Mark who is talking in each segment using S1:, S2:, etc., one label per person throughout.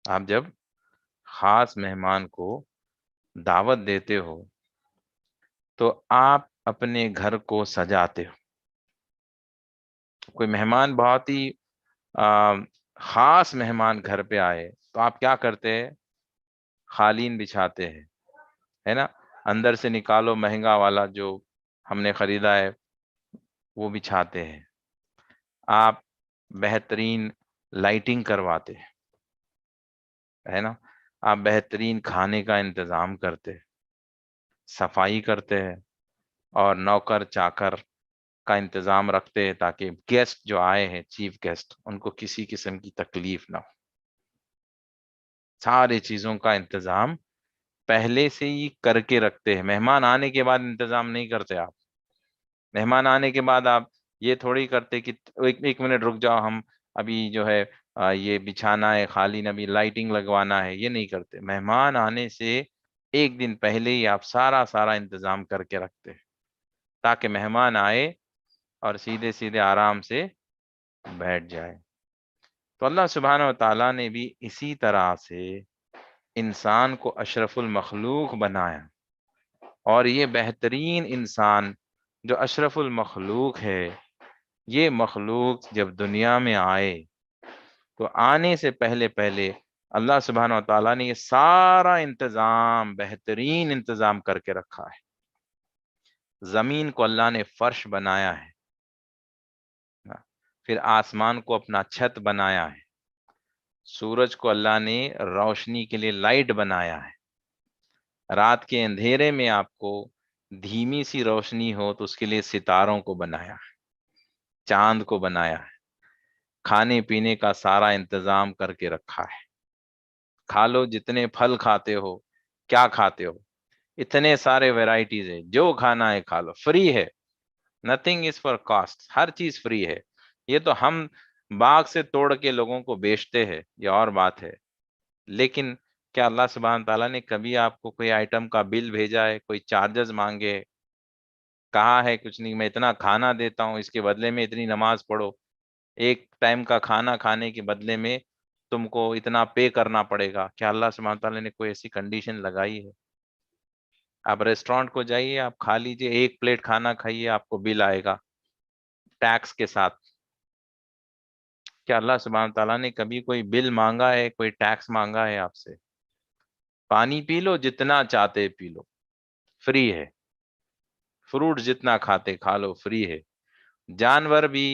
S1: آپ جب خاص مہمان کو دعوت دیتے ہو تو آپ اپنے گھر کو سجاتے ہو. کوئی مہمان بہت ہی آ, خاص مہمان گھر پہ آئے تو آپ کیا کرتے ہیں؟ قالین بچھاتے ہیں، ہے نا. اندر سے نکالو مہنگا والا جو ہم نے خریدا ہے وہ بچھاتے ہیں. آپ بہترین لائٹنگ کرواتے ہیں، ہے نا. آپ بہترین کھانے کا انتظام کرتے ہیں، صفائی کرتے ہیں، اور نوکر چاکر کا انتظام رکھتے ہیں تاکہ گیسٹ جو آئے ہیں، چیف گیسٹ، ان کو کسی قسم کی تکلیف نہ ہو. سارے چیزوں کا انتظام پہلے سے ہی کر کے رکھتے ہیں. مہمان آنے کے بعد انتظام نہیں کرتے آپ. مہمان آنے کے بعد آپ یہ تھوڑی کرتے کہ ایک منٹ رک جاؤ، ہم ابھی جو ہے یہ بچھانا ہے قالین، ابھی لائٹنگ لگوانا ہے. یہ نہیں کرتے. مہمان آنے سے ایک دن پہلے ہی آپ سارا انتظام کر کے رکھتے ہیں تاکہ مہمان آئے اور سیدھے سیدھے آرام سے بیٹھ جائے. تو اللہ سبحانہ و تعالیٰ نے بھی اسی طرح سے انسان کو اشرف المخلوق بنایا، اور یہ بہترین انسان جو اشرف المخلوق ہے، یہ مخلوق جب دنیا میں آئے تو آنے سے پہلے اللہ سبحانہ و تعالیٰ نے یہ سارا انتظام، بہترین انتظام کر کے رکھا ہے. زمین کو اللہ نے فرش بنایا ہے، پھر آسمان کو اپنا چھت بنایا ہے، سورج کو اللہ نے روشنی کے لیے لائٹ بنایا ہے، رات کے اندھیرے میں آپ کو دھیمی سی روشنی ہو تو اس کے لیے ستاروں کو بنایا ہے، چاند کو بنایا ہے، کھانے پینے کا سارا انتظام کر کے رکھا ہے. کھا لو جتنے پھل کھاتے ہو، کیا کھاتے ہو، اتنے سارے ویرائٹیز ہیں، جو کھانا ہے کھا لو، فری ہے. نتھنگ از فار کاسٹ، ہر چیز فری ہے. یہ تو ہم باغ سے توڑ کے لوگوں کو بیچتے ہیں، یہ اور بات ہے. لیکن کیا اللہ سبحانہ تعالیٰ نے کبھی آپ کو کوئی آئٹم کا بل بھیجا ہے، کوئی چارجز مانگے؟ کہا ہے کچھ نہیں، میں اتنا کھانا دیتا ہوں، اس کے بدلے میں اتنی نماز پڑھو. ایک ٹائم کا کھانا کھانے کے بدلے میں تم کو اتنا پے کرنا پڑے گا. کیا اللہ سبحانہ تعالیٰ نے کوئی ایسی کنڈیشن لگائی ہے؟ آپ ریسٹورینٹ کو جائیے، آپ کھا لیجئے، ایک پلیٹ کھانا کھائیے، آپ کو بل آئے گا ٹیکس کے ساتھ. کیا اللہ سبحانہ تعالیٰ نے کبھی کوئی بل مانگا ہے، کوئی ٹیکس مانگا ہے آپ سے؟ پانی پی لو جتنا چاہتے پی لو، فری ہے. فروٹ جتنا کھاتے کھا لو، فری ہے. جانور بھی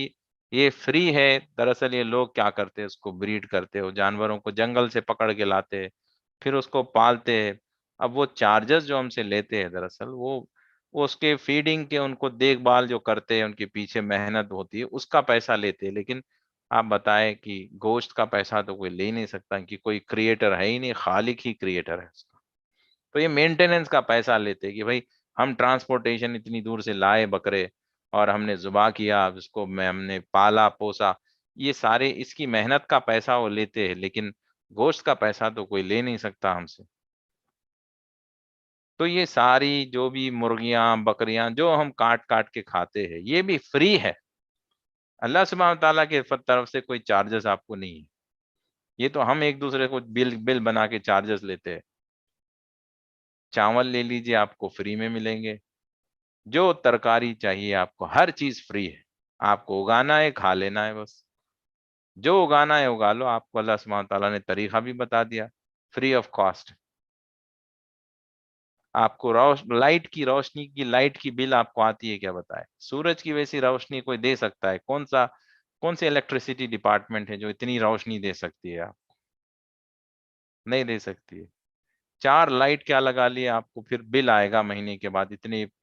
S1: یہ فری ہے. دراصل یہ لوگ کیا کرتے ہیں، اس کو بریڈ کرتے ہو، جانوروں کو جنگل سے پکڑ کے لاتے ہیں، پھر اس کو پالتے ہیں. اب وہ چارجز جو ہم سے لیتے ہیں، دراصل وہ اس کے فیڈنگ کے، ان کو دیکھ بھال جو کرتے ہیں، ان کے پیچھے محنت ہوتی ہے، اس کا پیسہ لیتے ہیں. لیکن آپ بتائیں کہ گوشت کا پیسہ تو کوئی لے نہیں سکتا، کہ کوئی کریٹر ہے ہی نہیں، خالق ہی کریٹر ہے اس کا. تو یہ مینٹیننس کا پیسہ لیتے کہ بھائی ہم ٹرانسپورٹیشن اتنی دور سے لائے بکرے، اور ہم نے ذبح کیا، اس کو ہم نے پالا پوسا، یہ سارے اس کی محنت کا پیسہ وہ لیتے ہیں. لیکن گوشت کا پیسہ تو کوئی لے نہیں سکتا ہم سے. تو یہ ساری جو بھی مرغیاں بکریاں جو ہم کاٹ کاٹ کے کھاتے ہیں، یہ بھی فری ہے. اللہ سبحانہ تعالیٰ کے طرف سے کوئی چارجز آپ کو نہیں ہے. یہ تو ہم ایک دوسرے کو بل بنا کے چارجز لیتے ہیں. چاول لے لیجئے، آپ کو فری میں ملیں گے. جو ترکاری چاہیے آپ کو، ہر چیز فری ہے. آپ کو اگانا ہے، کھا لینا ہے بس. جو اگانا ہے اگا لو. آپ کو اللہ سبحانہ تعالیٰ نے طریقہ بھی بتا دیا، فری آف کاسٹ. آپ کو روشنی کی لائٹ کی بل آپ کو آتی ہے کیا؟ بتائے. سورج کی ویسی روشنی کوئی دے سکتا ہے؟ کون سے الیکٹریسٹی ڈپارٹمنٹ ہے جو اتنی روشنی دے سکتی ہے؟ آپ نہیں دے سکتی ہے. 4 لائٹ کیا لگا لیے آپ کو، پھر بل آئے گا مہینے کے بعد،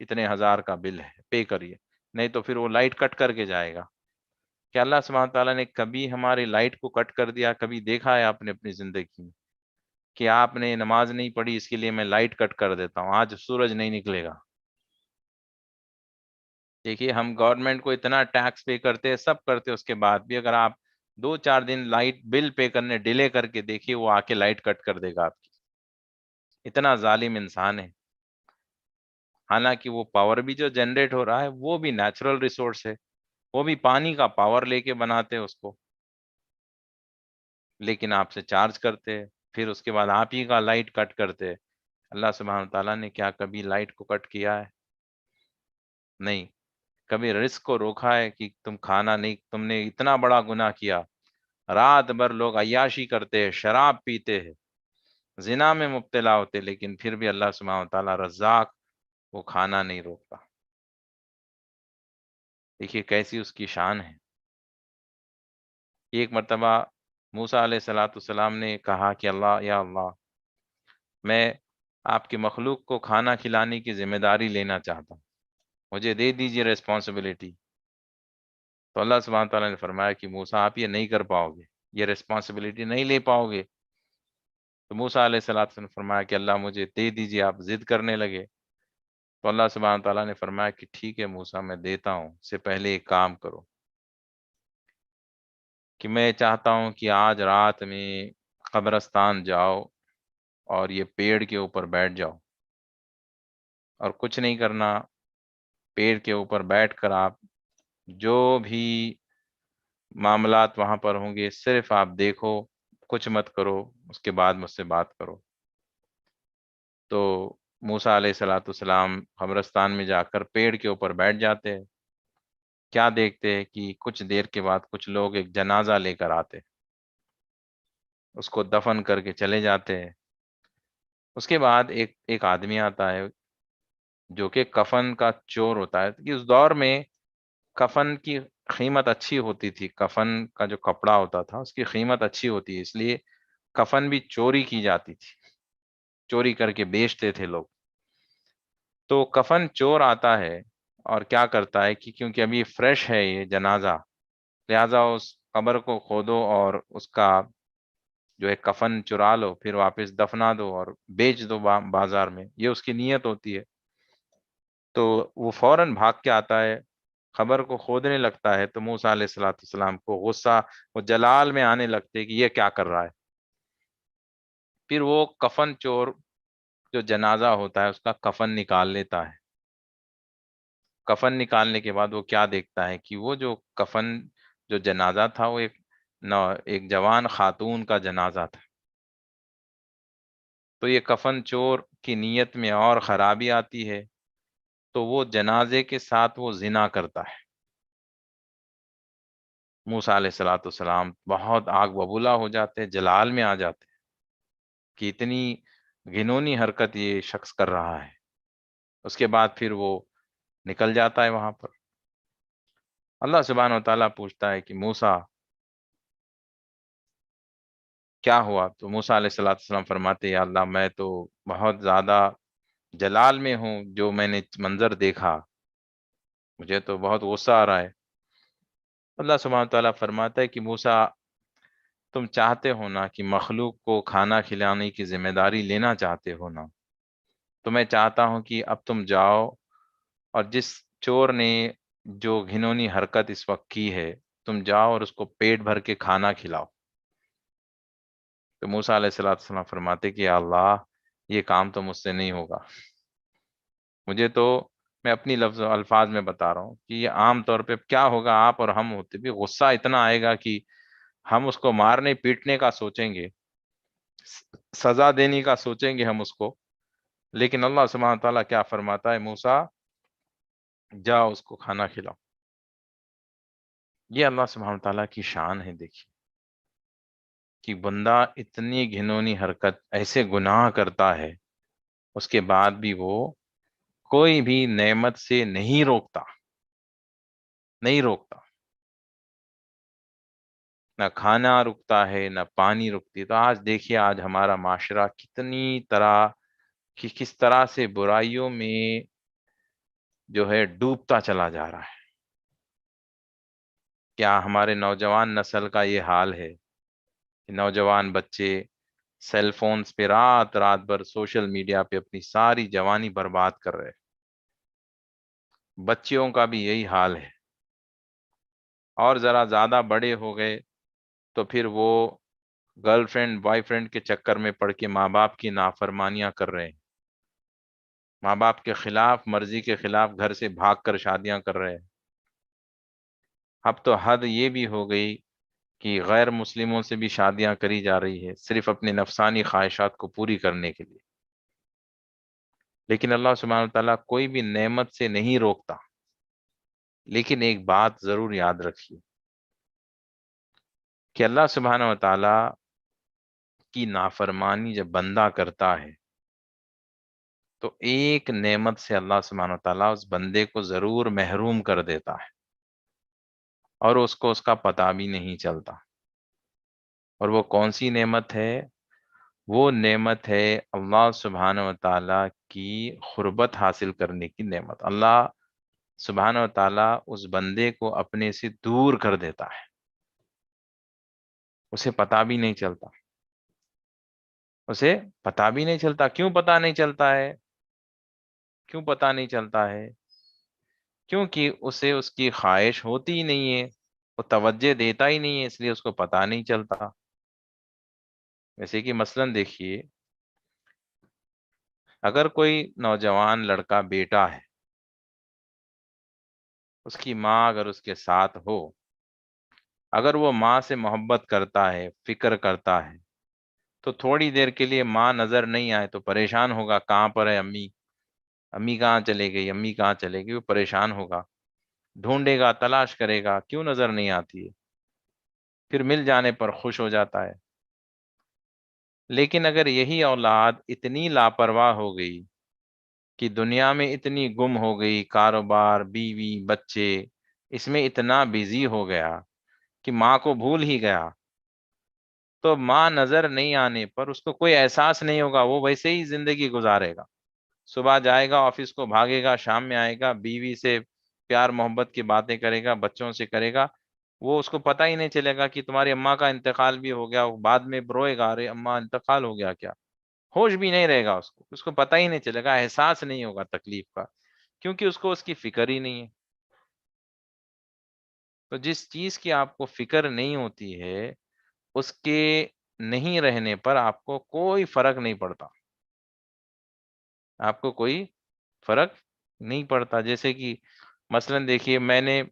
S1: اتنے ہزار کا بل ہے، پے کریے. نہیں تو پھر وہ لائٹ کٹ کر کے جائے گا. کہ اللہ سبحانہ تعالیٰ نے کبھی ہماری لائٹ کو کٹ کر دیا؟ کبھی دیکھا ہے آپ نے اپنی زندگی میں کہ آپ نے نماز نہیں پڑھی، اس کے لیے میں لائٹ کٹ کر دیتا ہوں، آج سورج نہیں نکلے گا؟ دیکھیے، ہم گورنمنٹ کو اتنا ٹیکس پے کرتے ہیں، سب کرتے، اس کے بعد بھی اگر آپ 2-4 دن لائٹ بل پے کرنے ڈیلے کر کے دیکھیے، وہ آ کے لائٹ کٹ کر دے گا آپ کی. اتنا ظالم انسان ہے. حالانکہ وہ پاور بھی جو جنریٹ ہو رہا ہے وہ بھی نیچرل ریسورس ہے، وہ بھی پانی کا پاور لے کے بناتے ہیں اس کو، لیکن آپ سے چارج کرتے ہیں. پھر اس کے بعد آپ ہی کا لائٹ کٹ کرتے. اللہ سبحانہ تعالیٰ نے کیا کبھی لائٹ کو کٹ کیا ہے؟ نہیں. کبھی رزق کو روکا ہے کہ تم کھانا نہیں؟ تم نے اتنا بڑا گناہ کیا، رات بھر لوگ عیاشی کرتے ہیں، شراب پیتے ہیں، زنا میں مبتلا ہوتے، لیکن پھر بھی اللہ سبحانہ تعالیٰ رزاق، وہ کھانا نہیں روکتا. دیکھیے کیسی اس کی شان ہے. ایک مرتبہ موسیٰ علیہ السلام نے کہا کہ اللہ، یا اللہ، میں آپ کی مخلوق کو کھانا کھلانے کی ذمہ داری لینا چاہتا ہوں، مجھے دے دیجیے ریسپانسبلٹی. تو اللہ سبحانہ تعالیٰ نے فرمایا کہ موسیٰ آپ یہ نہیں کر پاؤ گے، یہ ریسپانسبلٹی نہیں لے پاؤ گے. تو موسیٰ علیہ السلام نے فرمایا کہ اللہ مجھے دے دیجیے. آپ ضد کرنے لگے. تو اللہ سبحانہ تعالیٰ نے فرمایا کہ ٹھیک ہے موسیٰ، میں دیتا ہوں، اس سے پہلے ایک کام کرو کہ میں چاہتا ہوں کہ آج رات میں قبرستان جاؤ اور یہ پیڑ کے اوپر بیٹھ جاؤ، اور کچھ نہیں کرنا. پیڑ کے اوپر بیٹھ کر آپ جو بھی معاملات وہاں پر ہوں گے صرف آپ دیکھو، کچھ مت کرو، اس کے بعد مجھ سے بات کرو. تو موسیٰ علیہ السلام قبرستان میں جا کر پیڑ کے اوپر بیٹھ جاتے ہیں. کیا دیکھتے ہیں کہ کچھ دیر کے بعد کچھ لوگ ایک جنازہ لے کر آتے، اس کو دفن کر کے چلے جاتے ہیں. اس کے بعد ایک آدمی آتا ہے جو کہ کفن کا چور ہوتا ہے، کہ اس دور میں کفن کی قیمت اچھی ہوتی تھی. کفن کا جو کپڑا ہوتا تھا اس کی قیمت اچھی ہوتی ہے، اس لیے کفن بھی چوری کی جاتی تھی، چوری کر کے بیچتے تھے لوگ. تو کفن چور آتا ہے اور کیا کرتا ہے کہ کیونکہ ابھی فریش ہے یہ جنازہ، لہذا اس قبر کو کھودو اور اس کا جو ہے کفن چرا لو، پھر واپس دفنا دو اور بیچ دو بازار میں، یہ اس کی نیت ہوتی ہے. تو وہ فوراً بھاگ کے آتا ہے، خبر کو کھودنے لگتا ہے. تو موسیٰ علیہ السلام کو غصہ و جلال میں آنے لگتے کہ یہ کیا کر رہا ہے. پھر وہ کفن چور جو جنازہ ہوتا ہے اس کا کفن نکال لیتا ہے. کفن نکالنے کے بعد وہ کیا دیکھتا ہے کہ وہ جو کفن جو جنازہ تھا وہ ایک جوان خاتون کا جنازہ تھا. تو یہ کفن چور کی نیت میں اور خرابی آتی ہے، تو وہ جنازے کے ساتھ وہ زنا کرتا ہے. موسیٰ علیہ السلام بہت آگ ببولا ہو جاتے، جلال میں آ جاتے کہ اتنی گھنونی حرکت یہ شخص کر رہا ہے. اس کے بعد پھر وہ نکل جاتا ہے وہاں پر. اللہ سبحانہ و تعالیٰ پوچھتا ہے کہ موسیٰ کیا ہوا؟ تو موسیٰ علیہ السلام فرماتے یا اللہ میں تو بہت زیادہ جلال میں ہوں، جو میں نے منظر دیکھا مجھے تو بہت غصہ آ رہا ہے. اللہ سبحانہ و تعالیٰ فرماتا ہے کہ موسیٰ تم چاہتے ہو نا کہ مخلوق کو کھانا کھلانے کی ذمہ داری لینا چاہتے ہو نا، تو میں چاہتا ہوں کہ اب تم جاؤ اور جس چور نے جو گھنونی حرکت اس وقت کی ہے، تم جاؤ اور اس کو پیٹ بھر کے کھانا کھلاؤ. تو موسیٰ علیہ السلام فرماتے کہ یا اللہ یہ کام تو مجھ سے نہیں ہوگا. مجھے تو، میں اپنی الفاظ میں بتا رہا ہوں کہ یہ عام طور پہ کیا ہوگا، آپ اور ہم ہوتے بھی غصہ اتنا آئے گا کہ ہم اس کو مارنے پیٹنے کا سوچیں گے، سزا دینے کا سوچیں گے ہم اس کو. لیکن اللہ سبحانہ تعالیٰ کیا فرماتا ہے، موسیٰ جاؤ اس کو کھانا کھلاؤ. یہ اللہ سبحانہ تعالیٰ کی شان ہے. دیکھیے کہ بندہ اتنی گھنونی حرکت، ایسے گناہ کرتا ہے، اس کے بعد بھی وہ کوئی بھی نعمت سے نہیں روکتا، نہیں روکتا. نہ کھانا رکتا ہے، نہ پانی رکتی. تو آج دیکھیے آج ہمارا معاشرہ کتنی طرح کی، کس طرح سے برائیوں میں جو ہے ڈوبتا چلا جا رہا ہے. کیا ہمارے نوجوان نسل کا یہ حال ہے کہ نوجوان بچے سیل فونز پہ رات رات بھر سوشل میڈیا پہ اپنی ساری جوانی برباد کر رہے. بچیوں کا بھی یہی حال ہے. اور ذرا زیادہ بڑے ہو گئے تو پھر وہ گرل فرینڈ بوائے فرینڈ کے چکر میں پڑ کے ماں باپ کی نافرمانیاں کر رہے ہیں، ماں باپ کے خلاف، مرضی کے خلاف گھر سے بھاگ کر شادیاں کر رہے ہیں. اب تو حد یہ بھی ہو گئی کہ غیر مسلموں سے بھی شادیاں کری جا رہی ہے صرف اپنے نفسانی خواہشات کو پوری کرنے کے لیے. لیکن اللہ سبحانہ وتعالیٰ کوئی بھی نعمت سے نہیں روکتا. لیکن ایک بات ضرور یاد رکھیے کہ اللہ سبحانہ وتعالیٰ کی نافرمانی جب بندہ کرتا ہے تو ایک نعمت سے اللہ سبحانہ وتعالیٰ اس بندے کو ضرور محروم کر دیتا ہے، اور اس کو اس کا پتہ بھی نہیں چلتا. اور وہ کون سی نعمت ہے؟ وہ نعمت ہے اللہ سبحانہ وتعالیٰ کی قربت حاصل کرنے کی نعمت. اللہ سبحانہ وتعالیٰ اس بندے کو اپنے سے دور کر دیتا ہے، اسے پتہ بھی نہیں چلتا. اسے پتہ بھی نہیں چلتا. کیوں پتہ نہیں چلتا ہے؟ کیوں پتہ نہیں چلتا ہے؟ کیونکہ اسے اس کی خواہش ہوتی ہی نہیں ہے، وہ توجہ دیتا ہی نہیں ہے، اس لیے اس کو پتہ نہیں چلتا. جیسے کہ مثلاً دیکھیے، اگر کوئی نوجوان لڑکا بیٹا ہے، اس کی ماں اگر اس کے ساتھ ہو، اگر وہ ماں سے محبت کرتا ہے، فکر کرتا ہے، تو تھوڑی دیر کے لیے ماں نظر نہیں آئے تو پریشان ہوگا، کہاں پر ہے امی؟ امی کہاں چلے گئی؟ امی کہاں چلے گئی؟ وہ پریشان ہوگا، ڈھونڈے گا، تلاش کرے گا، کیوں نظر نہیں آتی ہے؟ پھر مل جانے پر خوش ہو جاتا ہے. لیکن اگر یہی اولاد اتنی لاپرواہ ہو گئی کہ دنیا میں اتنی گم ہو گئی، کاروبار، بیوی، بچے، اس میں اتنا بیزی ہو گیا کہ ماں کو بھول ہی گیا، تو ماں نظر نہیں آنے پر اس کو کوئی احساس نہیں ہوگا، وہ ویسے ہی زندگی گزارے گا. صبح جائے گا آفس کو، بھاگے گا، شام میں آئے گا، بیوی سے پیار محبت کی باتیں کرے گا، بچوں سے کرے گا. وہ اس کو پتہ ہی نہیں چلے گا کہ تمہاری اماں کا انتقال بھی ہو گیا. وہ بعد میں روئے گا، ارے اماں انتقال ہو گیا کیا؟ ہوش بھی نہیں رہے گا، اس کو پتہ ہی نہیں چلے گا، احساس نہیں ہوگا تکلیف کا، کیونکہ اس کو اس کی فکر ہی نہیں ہے. تو جس چیز کی آپ کو فکر نہیں ہوتی ہے، اس کے نہیں رہنے پر آپ کو کوئی فرق نہیں پڑتا. آپ کو کوئی فرق نہیں پڑتا. جیسے کہ مثلاً دیکھیے، میں نے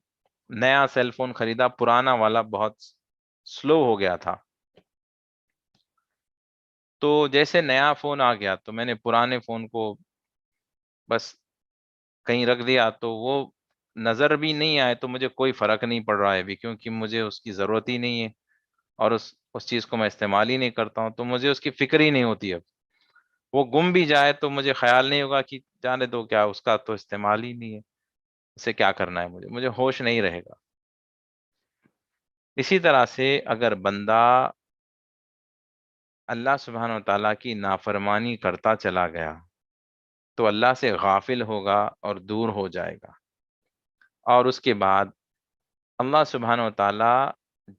S1: نیا سیل فون خریدا، پرانا والا بہت سلو ہو گیا تھا. تو جیسے نیا فون آ گیا تو میں نے پرانے فون کو بس کہیں رکھ دیا، تو وہ نظر بھی نہیں آئے تو مجھے کوئی فرق نہیں پڑ رہا ہے ابھی، کیونکہ مجھے اس کی ضرورت ہی نہیں ہے، اور اس چیز کو میں استعمال ہی نہیں کرتا ہوں، تو مجھے اس کی فکر ہی نہیں ہوتی. اب وہ گم بھی جائے تو مجھے خیال نہیں ہوگا کہ جانے دو، کیا اس کا تو استعمال ہی نہیں ہے، اسے کیا کرنا ہے، مجھے ہوش نہیں رہے گا. اسی طرح سے اگر بندہ اللہ سبحانہ و تعالیٰ کی نافرمانی کرتا چلا گیا تو اللہ سے غافل ہوگا اور دور ہو جائے گا. اور اس کے بعد اللہ سبحانہ و تعالیٰ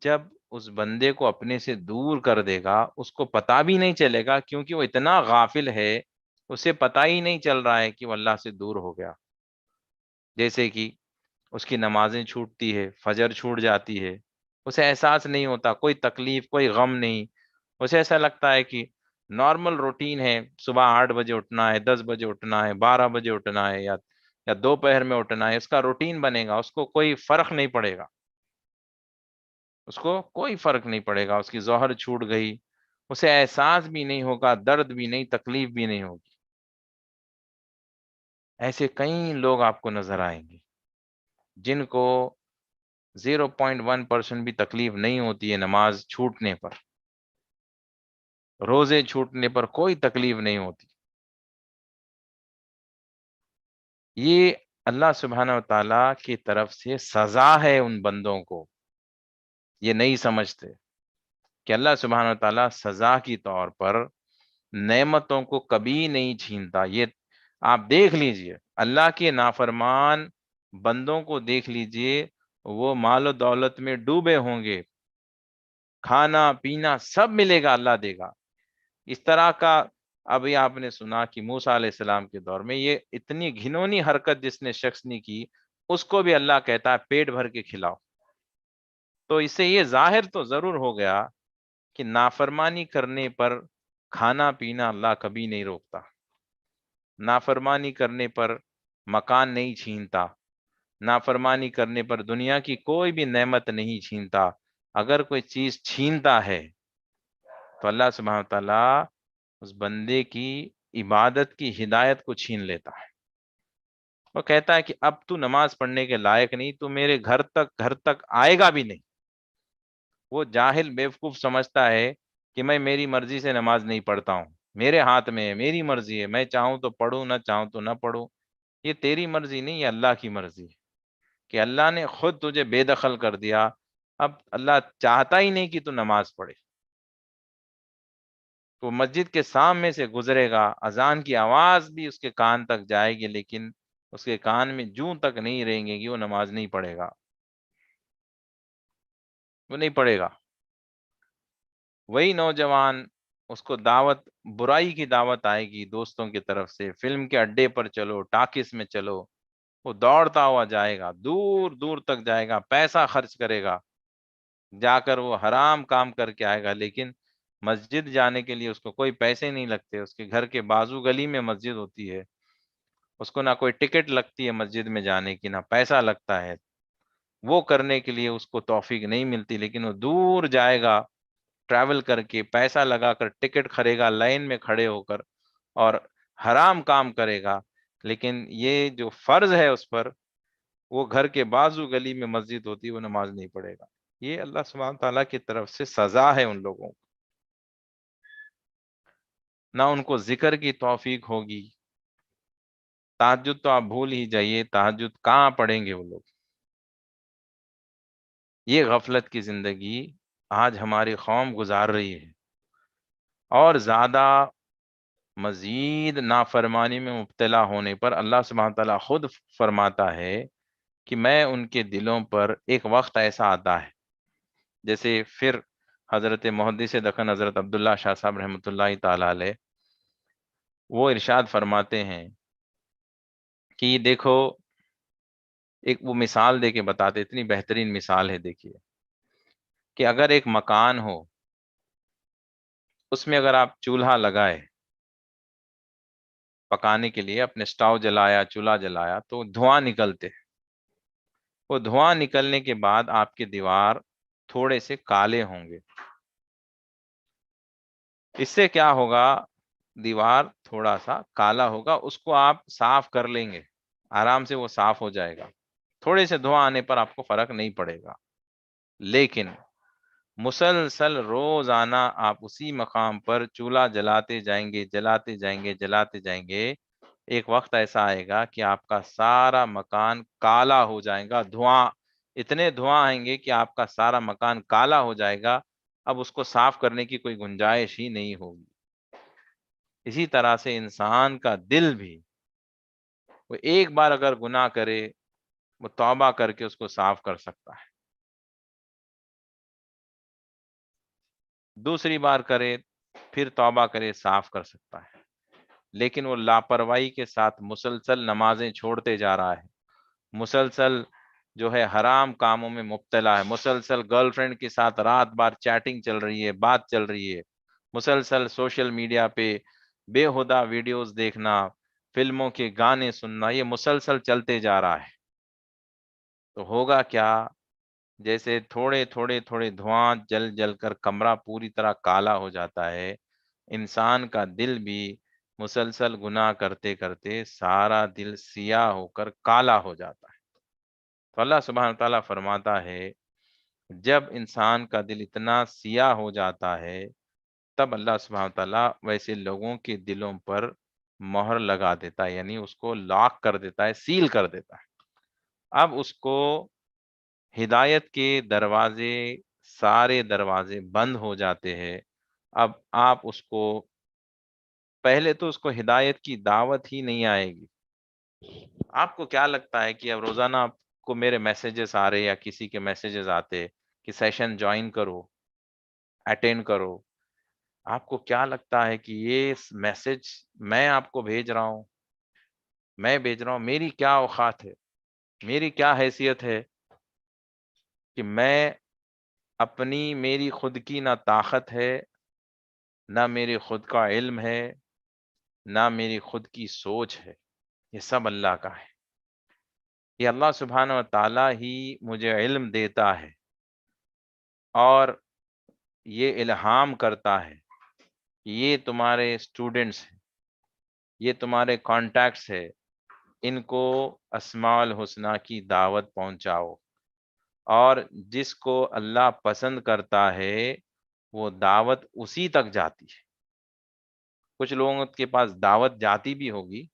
S1: جب اس بندے کو اپنے سے دور کر دے گا، اس کو پتہ بھی نہیں چلے گا، کیونکہ وہ اتنا غافل ہے، اسے پتہ ہی نہیں چل رہا ہے کہ وہ اللہ سے دور ہو گیا. جیسے کہ اس کی نمازیں چھوٹتی ہے، فجر چھوٹ جاتی ہے، اسے احساس نہیں ہوتا، کوئی تکلیف، کوئی غم نہیں. اسے ایسا لگتا ہے کہ نارمل روٹین ہے، صبح 8 بجے اٹھنا ہے، 10 بجے اٹھنا ہے، 12 بجے اٹھنا ہے، یا دوپہر میں اٹھنا ہے، اس کا روٹین بنے گا، اس کو کوئی فرق نہیں پڑے گا. اس کو کوئی فرق نہیں پڑے گا. اس کی ظہر چھوٹ گئی، اسے احساس بھی نہیں ہوگا، درد بھی نہیں، تکلیف بھی نہیں ہوگی. ایسے کئی لوگ آپ کو نظر آئیں گے جن کو 0.1% بھی تکلیف نہیں ہوتی ہے نماز چھوٹنے پر، روزے چھوٹنے پر کوئی تکلیف نہیں ہوتی. یہ اللہ سبحانہ و تعالیٰ کی طرف سے سزا ہے ان بندوں کو. یہ نہیں سمجھتے کہ اللہ سبحانہ و تعالیٰ سزا کی طور پر نعمتوں کو کبھی نہیں چھینتا. یہ آپ دیکھ لیجئے، اللہ کے نافرمان بندوں کو دیکھ لیجئے، وہ مال و دولت میں ڈوبے ہوں گے، کھانا پینا سب ملے گا، اللہ دے گا. اس طرح کا ابھی آپ نے سنا کہ موسیٰ علیہ السلام کے دور میں یہ اتنی گھنونی حرکت جس نے شخص نے کی، اس کو بھی اللہ کہتا ہے پیٹ بھر کے کھلاؤ. تو اس سے یہ ظاہر تو ضرور ہو گیا کہ نافرمانی کرنے پر کھانا پینا اللہ کبھی نہیں روکتا، نافرمانی کرنے پر مکان نہیں چھینتا، نافرمانی کرنے پر دنیا کی کوئی بھی نعمت نہیں چھینتا. اگر کوئی چیز چھینتا ہے تو اللہ سبحانہ تعالیٰ اس بندے کی عبادت کی ہدایت کو چھین لیتا ہے. وہ کہتا ہے کہ اب تو نماز پڑھنے کے لائق نہیں، تو میرے گھر تک آئے گا بھی نہیں. وہ جاہل بیوقوف سمجھتا ہے کہ میں میری مرضی سے نماز نہیں پڑھتا ہوں، میرے ہاتھ میں ہے، میری مرضی ہے، میں چاہوں تو پڑھوں، نہ چاہوں تو نہ پڑھوں. یہ تیری مرضی نہیں، یہ اللہ کی مرضی ہے کہ اللہ نے خود تجھے بے دخل کر دیا. اب اللہ چاہتا ہی نہیں کہ تو نماز پڑھے. تو مسجد کے سامنے سے گزرے گا، اذان کی آواز بھی اس کے کان تک جائے گی، لیکن اس کے کان میں جوں تک نہیں رہیں گے کہ وہ نماز نہیں پڑھے گا، وہ نہیں پڑھے گا. وہی نوجوان، اس کو برائی کی دعوت آئے گی دوستوں کی طرف سے، فلم کے اڈے پر چلو، ٹاکس میں چلو، وہ دوڑتا ہوا جائے گا، دور دور تک جائے گا، پیسہ خرچ کرے گا، جا کر وہ حرام کام کر کے آئے گا. لیکن مسجد جانے کے لیے اس کو کوئی پیسے نہیں لگتے، اس کے گھر کے بازو گلی میں مسجد ہوتی ہے، اس کو نہ کوئی ٹکٹ لگتی ہے مسجد میں جانے کی، نہ پیسہ لگتا ہے. وہ کرنے کے لیے اس کو توفیق نہیں ملتی، لیکن وہ دور جائے گا ٹریول کر کے، پیسہ لگا کر ٹکٹ خرے گا، لائن میں کھڑے ہو کر، اور حرام کام کرے گا. لیکن یہ جو فرض ہے اس پر، وہ گھر کے بازو گلی میں مسجد ہوتی ہے، وہ نماز نہیں پڑھے گا. یہ اللہ سبحانہ تعالیٰ کی طرف سے سزا ہے ان لوگوں کو. نہ ان کو ذکر کی توفیق ہوگی. تہجد تو آپ بھول ہی جائیے، تہجد کہاں پڑھیں گے وہ لوگ. یہ غفلت کی زندگی آج ہماری قوم گزار رہی ہے، اور زیادہ مزید نافرمانی میں مبتلا ہونے پر اللہ سبحانہ تعالیٰ خود فرماتا ہے کہ میں ان کے دلوں پر ایک وقت ایسا آتا ہے، جیسے پھر حضرت محدث دکن حضرت عبداللہ شاہ صاحب رحمۃ اللہ تعالی علیہ وہ ارشاد فرماتے ہیں کہ دیکھو، ایک وہ مثال دے کے بتاتے، اتنی بہترین مثال ہے، دیکھیے کہ اگر ایک مکان ہو، اس میں اگر آپ چولہا لگائے پکانے کے لیے، اپنے سٹاؤ جلایا، چولہا جلایا، تو دھواں نکلتے. وہ دھواں نکلنے کے بعد آپ کے دیوار تھوڑے سے کالے ہوں گے. اس سے کیا ہوگا؟ دیوار تھوڑا سا کالا ہوگا، اس کو آپ صاف کر لیں گے، آرام سے وہ صاف ہو جائے گا، تھوڑے سے دھواں آنے پر آپ کو فرق نہیں پڑے گا. لیکن مسلسل روزانہ آپ اسی مقام پر چولہا جلاتے جائیں گے، جلاتے جائیں گے، جلاتے جائیں گے، ایک وقت ایسا آئے گا کہ آپ کا سارا مکان کالا ہو جائے گا. اتنے دھواں آئیں گے کہ آپ کا سارا مکان کالا ہو جائے گا. اب اس کو صاف کرنے کی کوئی گنجائش ہی نہیں ہوگی. اسی طرح سے انسان کا دل بھی، وہ ایک بار اگر گناہ کرے، وہ توبہ کر کے اس کو صاف کر سکتا ہے، دوسری بار کرے، پھر توبہ کرے، صاف کر سکتا ہے. لیکن وہ لاپرواہی کے ساتھ مسلسل نمازیں چھوڑتے جا رہا ہے، مسلسل جو ہے حرام کاموں میں مبتلا ہے، مسلسل گرل فرینڈ کے ساتھ رات بار چیٹنگ چل رہی ہے، بات چل رہی ہے، مسلسل سوشل میڈیا پہ بے ہدہ ویڈیوز دیکھنا، فلموں کے گانے سننا، یہ مسلسل چلتے جا رہا ہے. تو ہوگا کیا؟ جیسے تھوڑے تھوڑے تھوڑے دھواں جل جل کر کمرہ پوری طرح کالا ہو جاتا ہے، انسان کا دل بھی مسلسل گناہ کرتے کرتے سارا دل سیاہ ہو کر کالا ہو جاتا ہے. تو اللہ سبحانہ تعالیٰ فرماتا ہے جب انسان کا دل اتنا سیاہ ہو جاتا ہے، تب اللہ سبحانہ تعالیٰ ویسے لوگوں کے دلوں پر مہر لگا دیتا ہے، یعنی اس کو لاک کر دیتا ہے، سیل کر دیتا ہے. اب اس کو ہدایت کے دروازے، سارے دروازے بند ہو جاتے ہیں. اب آپ اس کو، پہلے تو اس کو ہدایت کی دعوت ہی نہیں آئے گی. آپ کو کیا لگتا ہے کہ اب روزانہ آپ کو میرے میسیجز آ رہے، یا کسی کے میسیجز آتے کہ سیشن جوائن کرو، اٹینڈ کرو، آپ کو کیا لگتا ہے کہ یہ میسج میں آپ کو بھیج رہا ہوں، میری کیا اوقات ہے، میری کیا حیثیت ہے کہ میری خود کی نہ طاقت ہے، نہ میری خود کا علم ہے، نہ میری خود کی سوچ ہے، یہ سب اللہ کا ہے. یہ اللہ سبحانہ و تعالیٰ ہی مجھے علم دیتا ہے، اور یہ الہام کرتا ہے کہ یہ تمہارے اسٹوڈنٹس ہیں، یہ تمہارے کانٹیکٹس ہے، ان کو اسماء الحسنہ کی دعوت پہنچاؤ، اور جس کو اللہ پسند کرتا ہے وہ دعوت اسی تک جاتی ہے۔ کچھ لوگوں کے پاس دعوت جاتی بھی ہوگی،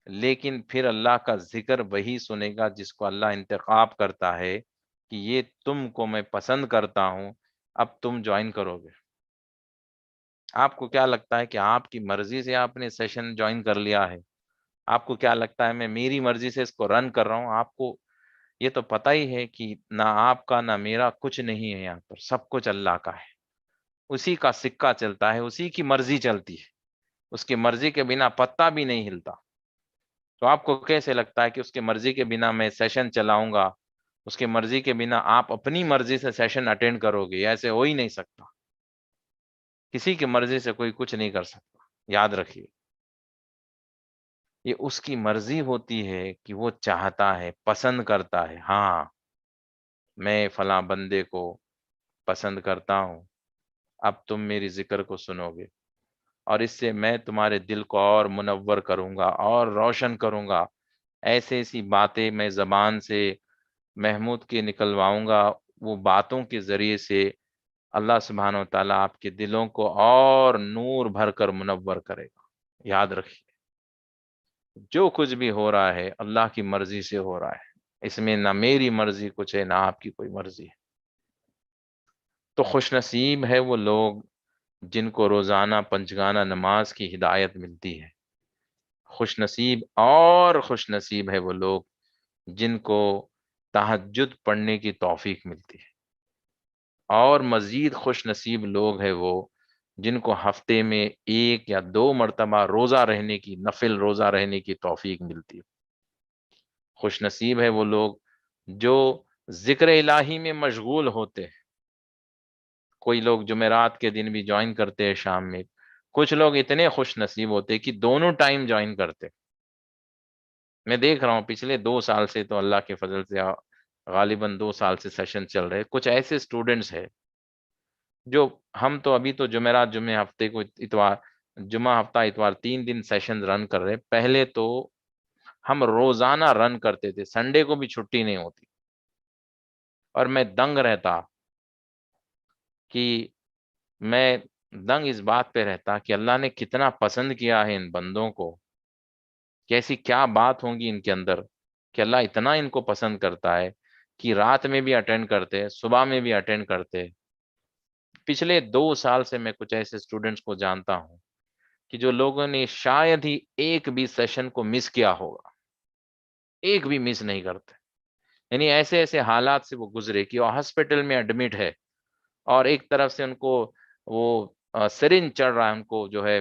S1: لیکن پھر اللہ کا ذکر وہی سنے گا جس کو اللہ انتخاب کرتا ہے کہ یہ تم کو میں پسند کرتا ہوں، اب تم جوائن کرو گے۔ آپ کو کیا لگتا ہے کہ آپ کی مرضی سے آپ نے سیشن جوائن کر لیا ہے؟ آپ کو کیا لگتا ہے میں میری مرضی سے اس کو رن کر رہا ہوں؟ آپ کو یہ تو پتہ ہی ہے کہ نہ آپ کا نہ میرا کچھ نہیں ہے، یہاں پر سب کچھ اللہ کا ہے، اسی کا سکہ چلتا ہے، اسی کی مرضی چلتی ہے، اس کی مرضی کے بنا پتا بھی نہیں ہلتا۔ تو آپ کو کیسے لگتا ہے کہ اس کی مرضی کے بنا میں سیشن چلاؤں گا، اس کی مرضی کے بنا آپ اپنی مرضی سے سیشن اٹینڈ کرو گے؟ ایسے ہو ہی نہیں سکتا۔ کسی کی مرضی سے کوئی کچھ نہیں کر سکتا، یاد رکھیے۔ یہ اس کی مرضی ہوتی ہے کہ وہ چاہتا ہے، پسند کرتا ہے، ہاں میں فلاں بندے کو پسند کرتا ہوں، اب تم میری ذکر کو سنو گے، اور اس سے میں تمہارے دل کو اور منور کروں گا اور روشن کروں گا، ایسے ایسی باتیں میں زبان سے محمود کے نکلواؤں گا، وہ باتوں کے ذریعے سے اللہ سبحانہ و تعالیٰ آپ کے دلوں کو اور نور بھر کر منور کرے گا۔ یاد رکھیے، جو کچھ بھی ہو رہا ہے اللہ کی مرضی سے ہو رہا ہے، اس میں نہ میری مرضی کچھ ہے، نہ آپ کی کوئی مرضی ہے۔ تو خوش نصیب ہے وہ لوگ جن کو روزانہ پنجگانہ نماز کی ہدایت ملتی ہے۔ خوش نصیب اور خوش نصیب ہے وہ لوگ جن کو تہجد پڑھنے کی توفیق ملتی ہے، اور مزید خوش نصیب لوگ ہیں وہ جن کو ہفتے میں ایک یا دو مرتبہ روزہ رہنے کی، نفل روزہ رہنے کی توفیق ملتی ہے۔ خوش نصیب ہے وہ لوگ جو ذکر الہی میں مشغول ہوتے ہیں۔ کوئی لوگ جمعرات کے دن بھی جوائن کرتے ہیں شام میں، کچھ لوگ اتنے خوش نصیب ہوتے کہ دونوں ٹائم جوائن کرتے۔ میں دیکھ رہا ہوں پچھلے 2 سال سے، تو اللہ کے فضل سے غالباً 2 سال سے سیشن چل رہے، کچھ ایسے اسٹوڈنٹس ہیں جو، ہم تو ابھی تو جمعرات جمعہ ہفتے کو اتوار، جمعہ ہفتہ اتوار 3 دن سیشن رن کر رہے، پہلے تو ہم روزانہ رن کرتے تھے، سنڈے کو بھی چھٹی نہیں ہوتی، اور میں دنگ رہتا کہ میں دنگ اس بات پہ رہتا کہ اللہ نے کتنا پسند کیا ہے ان بندوں کو، کیسی کیا بات ہوں گی ان کے اندر کہ اللہ اتنا ان کو پسند کرتا ہے کہ رات میں بھی اٹینڈ کرتے، صبح میں بھی اٹینڈ کرتے۔ پچھلے 2 سال سے میں کچھ ایسے اسٹوڈنٹس کو جانتا ہوں کہ جو لوگوں نے شاید ہی ایک بھی سیشن کو مس کیا ہوگا، ایک بھی مس نہیں کرتے، یعنی ایسے ایسے حالات سے وہ گزرے کہ وہ ہاسپٹل میں ایڈمٹ ہے، اور ایک طرف سے ان کو وہ سرنج چڑھ رہا ہے، ان کو جو ہے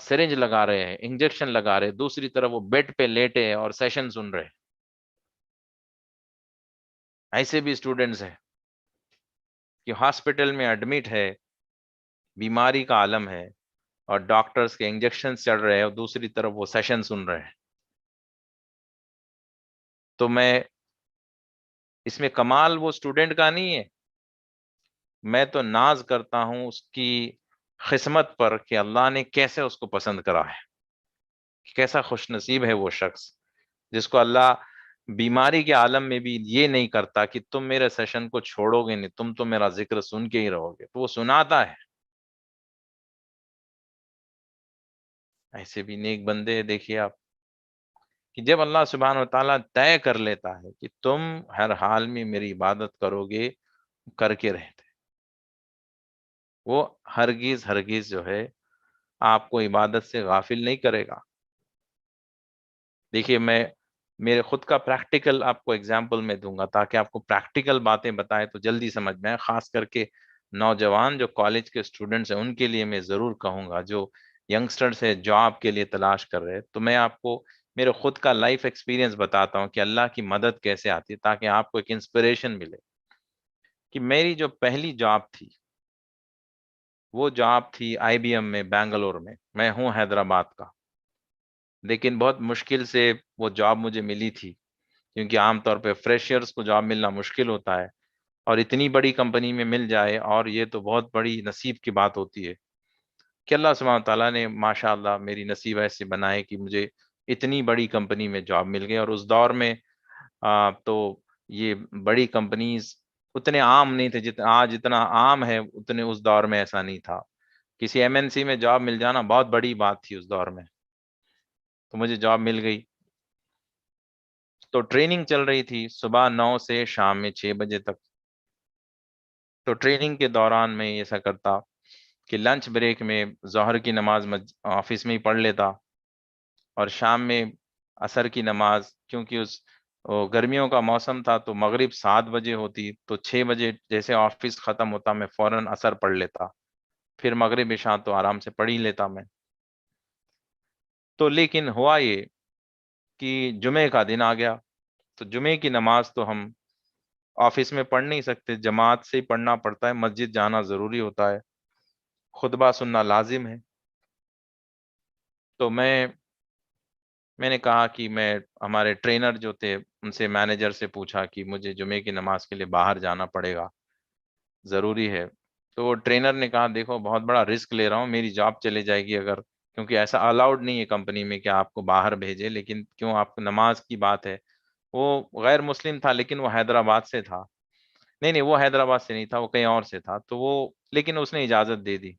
S1: سرنج لگا رہے ہیں، انجیکشن لگا رہے ہیں، دوسری طرف وہ بیڈ پہ لیٹے ہیں اور سیشن سن رہے ہیں۔ ایسے بھی اسٹوڈنٹس ہیں کہ ہاسپٹل میں ایڈمٹ ہے، بیماری کا عالم ہے، اور ڈاکٹرز کے انجیکشن چڑھ رہے ہیں اور دوسری طرف وہ سیشن سن رہے ہیں۔ تو میں اس میں کمال وہ اسٹوڈنٹ کا نہیں ہے، میں تو ناز کرتا ہوں اس کی قسمت پر کہ اللہ نے کیسے اس کو پسند کرا ہے، کیسا خوش نصیب ہے وہ شخص جس کو اللہ بیماری کے عالم میں بھی یہ نہیں کرتا کہ تم میرے سیشن کو چھوڑو گے نہیں، تم تو میرا ذکر سن کے ہی رہو گے، تو وہ سناتا ہے۔ ایسے بھی نیک بندے دیکھیے آپ، کہ جب اللہ سبحانہ و تعالیٰ طے کر لیتا ہے کہ تم ہر حال میں میری عبادت کرو گے، کر کے رہتے، وہ ہرگز ہرگز جو ہے آپ کو عبادت سے غافل نہیں کرے گا۔ دیکھیے، میں میرے خود کا پریکٹیکل آپ کو اگزامپل میں دوں گا تاکہ آپ کو پریکٹیکل باتیں بتائے تو جلدی سمجھ میں آئے، خاص کر کے نوجوان جو کالج کے اسٹوڈنٹس ہیں ان کے لیے میں ضرور کہوں گا، جو ینگسٹرز ہیں جاب کے لیے تلاش کر رہے، تو میں آپ کو میرے خود کا لائف ایکسپیرینس بتاتا ہوں کہ اللہ کی مدد کیسے آتی ہے، تاکہ آپ کو ایک انسپریشن ملے۔ کہ میری جو پہلی جاب تھی، وہ جاب تھی آئی بی ایم میں، بینگلور میں ہوں حیدرآباد کا، لیکن بہت مشکل سے وہ جاب مجھے ملی تھی، کیونکہ عام طور پہ فریشرز کو جاب ملنا مشکل ہوتا ہے، اور اتنی بڑی کمپنی میں مل جائے، اور یہ تو بہت بڑی نصیب کی بات ہوتی ہے کہ اللہ سبحانہ تعالیٰ نے ماشاء اللہ میری نصیب ایسے بنائے کہ مجھے اتنی بڑی کمپنی میں جاب مل گئی۔ اور اس دور میں تو یہ بڑی کمپنیز اتنے عام نہیں تھے جتنا آج اتنا عام ہے، اتنے اس دور میں ایسا نہیں تھا۔ کسی ایم این سی میں جاب مل جانا بہت بڑی بات تھی اس دور میں، تو مجھے جاب مل گئی۔ تو ٹریننگ چل رہی تھی صبح 9 سے شام میں 6 بجے تک۔ تو ٹریننگ کے دوران میں ایسا کرتا کہ لنچ بریک میں ظہر کی نماز آفس میں ہی پڑھ لیتا، اور شام میں عصر کی نماز، کیونکہ گرمیوں کا موسم تھا تو مغرب 7 بجے ہوتی، تو 6 بجے جیسے آفس ختم ہوتا میں فوراً عصر پڑھ لیتا، پھر مغرب عشاء تو آرام سے پڑھ ہی لیتا میں۔ تو لیکن ہوا یہ کہ جمعے کا دن آ گیا، تو جمعے کی نماز تو ہم آفس میں پڑھ نہیں سکتے، جماعت سے ہی پڑھنا پڑتا ہے، مسجد جانا ضروری ہوتا ہے، خطبہ سننا لازم ہے۔ تو میں نے کہا کہ میں ہمارے ٹرینر جو تھے ان سے، مینیجر سے پوچھا کہ مجھے جمعے کی نماز کے لیے باہر جانا پڑے گا، ضروری ہے۔ تو وہ ٹرینر نے کہا دیکھو بہت بڑا رسک لے رہا ہوں، میری جاب چلے جائے گی اگر، کیونکہ ایسا الاؤڈ نہیں ہے کمپنی میں کہ آپ کو باہر بھیجے، لیکن کیوں آپ کو نماز کی بات ہے۔ وہ غیر مسلم تھا لیکن وہ حیدرآباد سے تھا، نہیں وہ حیدرآباد سے نہیں تھا، وہ کہیں اور سے تھا، تو وہ لیکن اس نے اجازت دے دی۔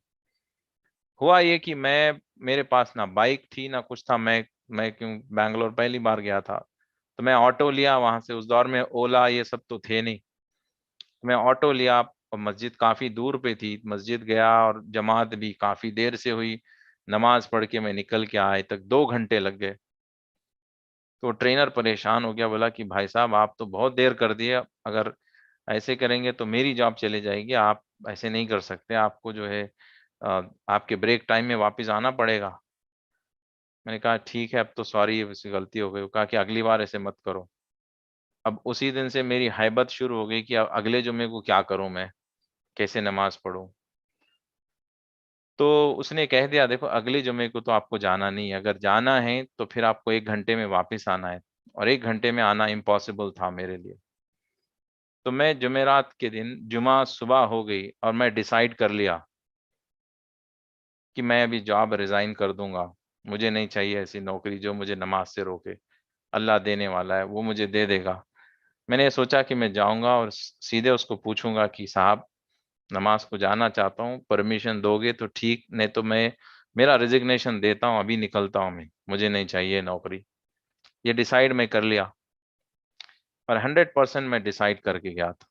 S1: ہوا یہ کہ میرے پاس نہ بائک تھی نہ کچھ تھا، میں کیوں بنگلور پہلی بار گیا تھا، تو میں آٹو لیا وہاں سے، اس دور میں اولا یہ سب تو تھے نہیں، میں آٹو لیا، اور مسجد کافی دور پہ تھی، مسجد گیا اور جماعت بھی کافی دیر سے ہوئی، نماز پڑھ کے میں نکل کے آئے تک 2 گھنٹے لگ گئے۔ تو ٹرینر پریشان ہو گیا، بولا کہ بھائی صاحب آپ تو بہت دیر کر دیے، اگر ایسے کریں گے تو میری جاب چلے جائے گی، آپ ایسے نہیں کر سکتے، آپ کو جو ہے آپ کے بریک ٹائم میں واپس آنا پڑے گا۔ میں نے کہا ٹھیک ہے، اب تو سوری اس سے غلطی ہو گئی۔ وہ کہا کہ اگلی بار ایسے مت کرو۔ اب اسی دن سے میری ہیبت شروع ہو گئی کہ اب اگلے جمعے کو کیا کروں میں، کیسے نماز پڑھوں۔ تو اس نے کہہ دیا دیکھو اگلے جمعے کو تو آپ کو جانا نہیں ہے، اگر جانا ہے تو پھر آپ کو 1 گھنٹے میں واپس آنا ہے، اور 1 گھنٹے میں آنا امپاسبل تھا میرے لیے۔ تو میں جمعرات کے دن جمعہ صبح ہو گئی اور میں ڈیسائیڈ کر لیا کہ میں ابھی جاب ریزائن کر دوں گا، مجھے نہیں چاہیے ایسی نوکری جو مجھے نماز سے روکے، اللہ دینے والا ہے وہ مجھے دے دے گا۔ میں نے یہ سوچا کہ میں جاؤں گا اور سیدھے اس کو پوچھوں گا کہ صاحب نماز کو جانا چاہتا ہوں، پرمیشن دو گے تو ٹھیک، نہیں تو میں میرا ریزگنیشن دیتا ہوں، ابھی نکلتا ہوں، میں مجھے نہیں چاہیے نوکری۔ یہ ڈیسائیڈ میں کر لیا، اور 100% میں ڈیسائیڈ کر کے گیا تھا،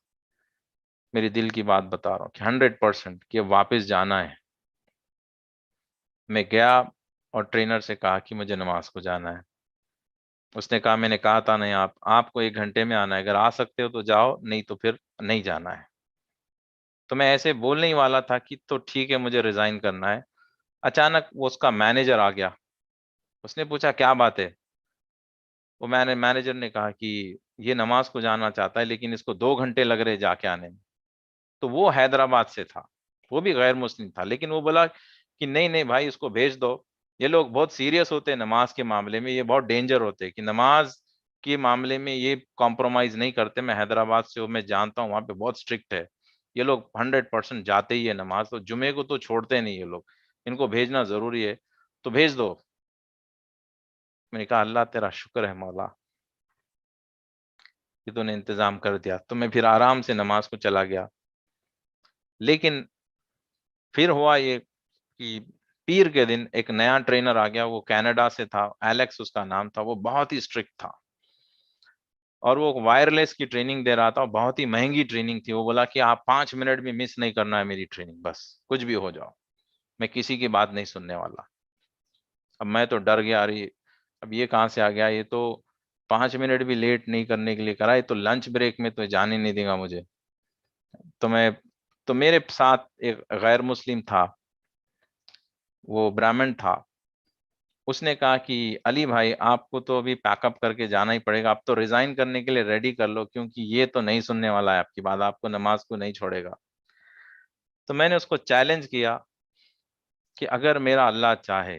S1: میری دل کی بات بتا رہا ہوں کہ 100% کہ واپس جانا ہے۔ میں گیا اور ٹرینر سے کہا کہ مجھے نماز کو جانا ہے۔ اس نے کہا میں نے کہا تھا نہیں، آپ کو 1 گھنٹے میں آنا ہے، اگر آ سکتے ہو تو جاؤ، نہیں تو پھر نہیں جانا ہے۔ تو میں ایسے بولنے ہی والا تھا کہ تو ٹھیک ہے مجھے ریزائن کرنا ہے، اچانک وہ اس کا مینیجر آ گیا، اس نے پوچھا کیا بات ہے؟ وہ مینیجر نے کہا کہ یہ نماز کو جانا چاہتا ہے لیکن اس کو 2 گھنٹے لگ رہے جا کے آنے میں۔ تو وہ حیدرآباد سے تھا، وہ بھی غیر مسلم تھا، لیکن وہ بولا کہ نہیں بھائی اس کو بھیج دو، یہ لوگ بہت سیریس ہوتے ہیں نماز کے معاملے میں، یہ بہت ڈینجر ہوتے ہیں کہ نماز کے معاملے میں یہ کمپرومائز نہیں کرتے، میں حیدرآباد سے ہوں، میں جانتا ہوں وہاں پہ بہت اسٹرکٹ ہے، یہ لوگ 100% جاتے ہی ہے نماز، تو جمعے کو تو چھوڑتے نہیں یہ لوگ، ان کو بھیجنا ضروری ہے، تو بھیج دو۔ میں نے کہا اللہ تیرا شکر ہے مولا کہ تو نے انتظام کر دیا، تو میں پھر آرام سے نماز کو چلا گیا۔ لیکن پھر ہوا یہ کہ پیر کے دن ایک نیا ٹرینر آ گیا، وہ کینیڈا سے تھا، ایلیکس اس کا نام تھا، وہ بہت ہی اسٹرکٹ تھا، اور وہ وائرلیس کی ٹریننگ دے رہا تھا، اور بہت ہی مہنگی ٹریننگ تھی۔ وہ بولا کہ آپ 5 منٹ بھی مس نہیں کرنا ہے میری ٹریننگ، بس کچھ بھی ہو جاؤ، میں کسی کی بات نہیں سننے والا۔ اب میں تو ڈر گیا، ارے اب یہ کہاں سے آ گیا، یہ تو 5 منٹ بھی لیٹ نہیں کرنے کے لیے کرا، یہ تو لنچ بریک میں تو جانے نہیں دے گا مجھے۔ تو میرے ساتھ ایک غیر مسلم تھا، وہ برامن تھا، اس نے کہا کہ علی بھائی آپ کو تو ابھی پیک اپ کر کے جانا ہی پڑے گا، آپ تو ریزائن کرنے کے لیے ریڈی کر لو، کیونکہ یہ تو نہیں سننے والا ہے آپ کی بات، آپ کو نماز کو نہیں چھوڑے گا۔ تو میں نے اس کو چیلنج کیا کہ اگر میرا اللہ چاہے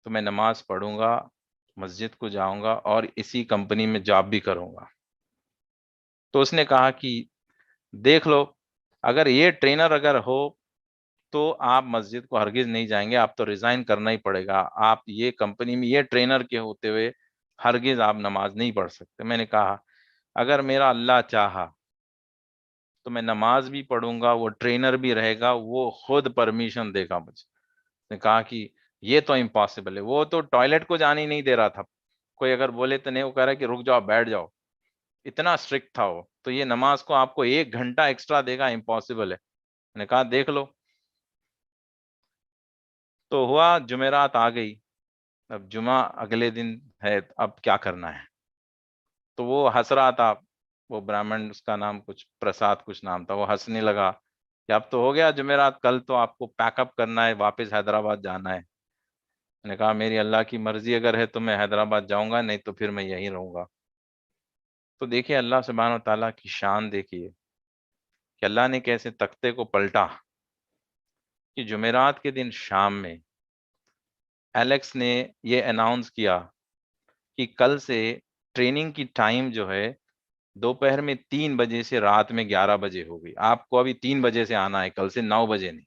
S1: تو میں نماز پڑھوں گا، مسجد کو جاؤں گا، اور اسی کمپنی میں جاب بھی کروں گا۔ تو اس نے کہا کہ دیکھ لو، اگر یہ ٹرینر اگر ہو تو آپ مسجد کو ہرگز نہیں جائیں گے، آپ تو ریزائن کرنا ہی پڑے گا، آپ یہ کمپنی میں یہ ٹرینر کے ہوتے ہوئے ہرگز آپ نماز نہیں پڑھ سکتے۔ میں نے کہا اگر میرا اللہ چاہا تو میں نماز بھی پڑھوں گا، وہ ٹرینر بھی رہے گا، وہ خود پرمیشن دے گا مجھے۔ نے کہا کہ یہ تو امپاسبل ہے، وہ تو ٹوائلٹ کو جانے ہی نہیں دے رہا تھا، کوئی اگر بولے تو نہیں، وہ کہہ رہا ہے کہ رک جاؤ بیٹھ جاؤ، اتنا اسٹرکٹ تھا وہ۔ تو یہ نماز کو آپ کو 1 گھنٹہ ایکسٹرا دے گا، امپاسبل ہے۔ میں نے کہا دیکھ لو۔ تو ہوا جمعرات آ گئی، اب جمعہ اگلے دن ہے، اب کیا کرنا ہے؟ تو وہ ہنس رہا تھا، وہ برامن، اس کا نام کچھ پرساد کچھ نام تھا، وہ ہنسنے لگا کہ اب تو ہو گیا جمعرات، کل تو آپ کو پیک اپ کرنا ہے، واپس حیدرآباد جانا ہے۔ میں نے کہا میری اللہ کی مرضی اگر ہے تو میں حیدرآباد جاؤں گا، نہیں تو پھر میں یہیں رہوں گا۔ تو دیکھیے اللہ سبحانہ و تعالیٰ کی شان دیکھیے کہ اللہ نے کیسے تختے کو پلٹا کہ جمعرات کے دن شام میں ایلیکس نے یہ اناؤنس کیا کہ کل سے ٹریننگ کی ٹائم جو ہے دوپہر میں 3 بجے سے رات میں 11 بجے ہو گئی، آپ کو ابھی 3 بجے سے آنا ہے، کل سے 9 بجے نہیں۔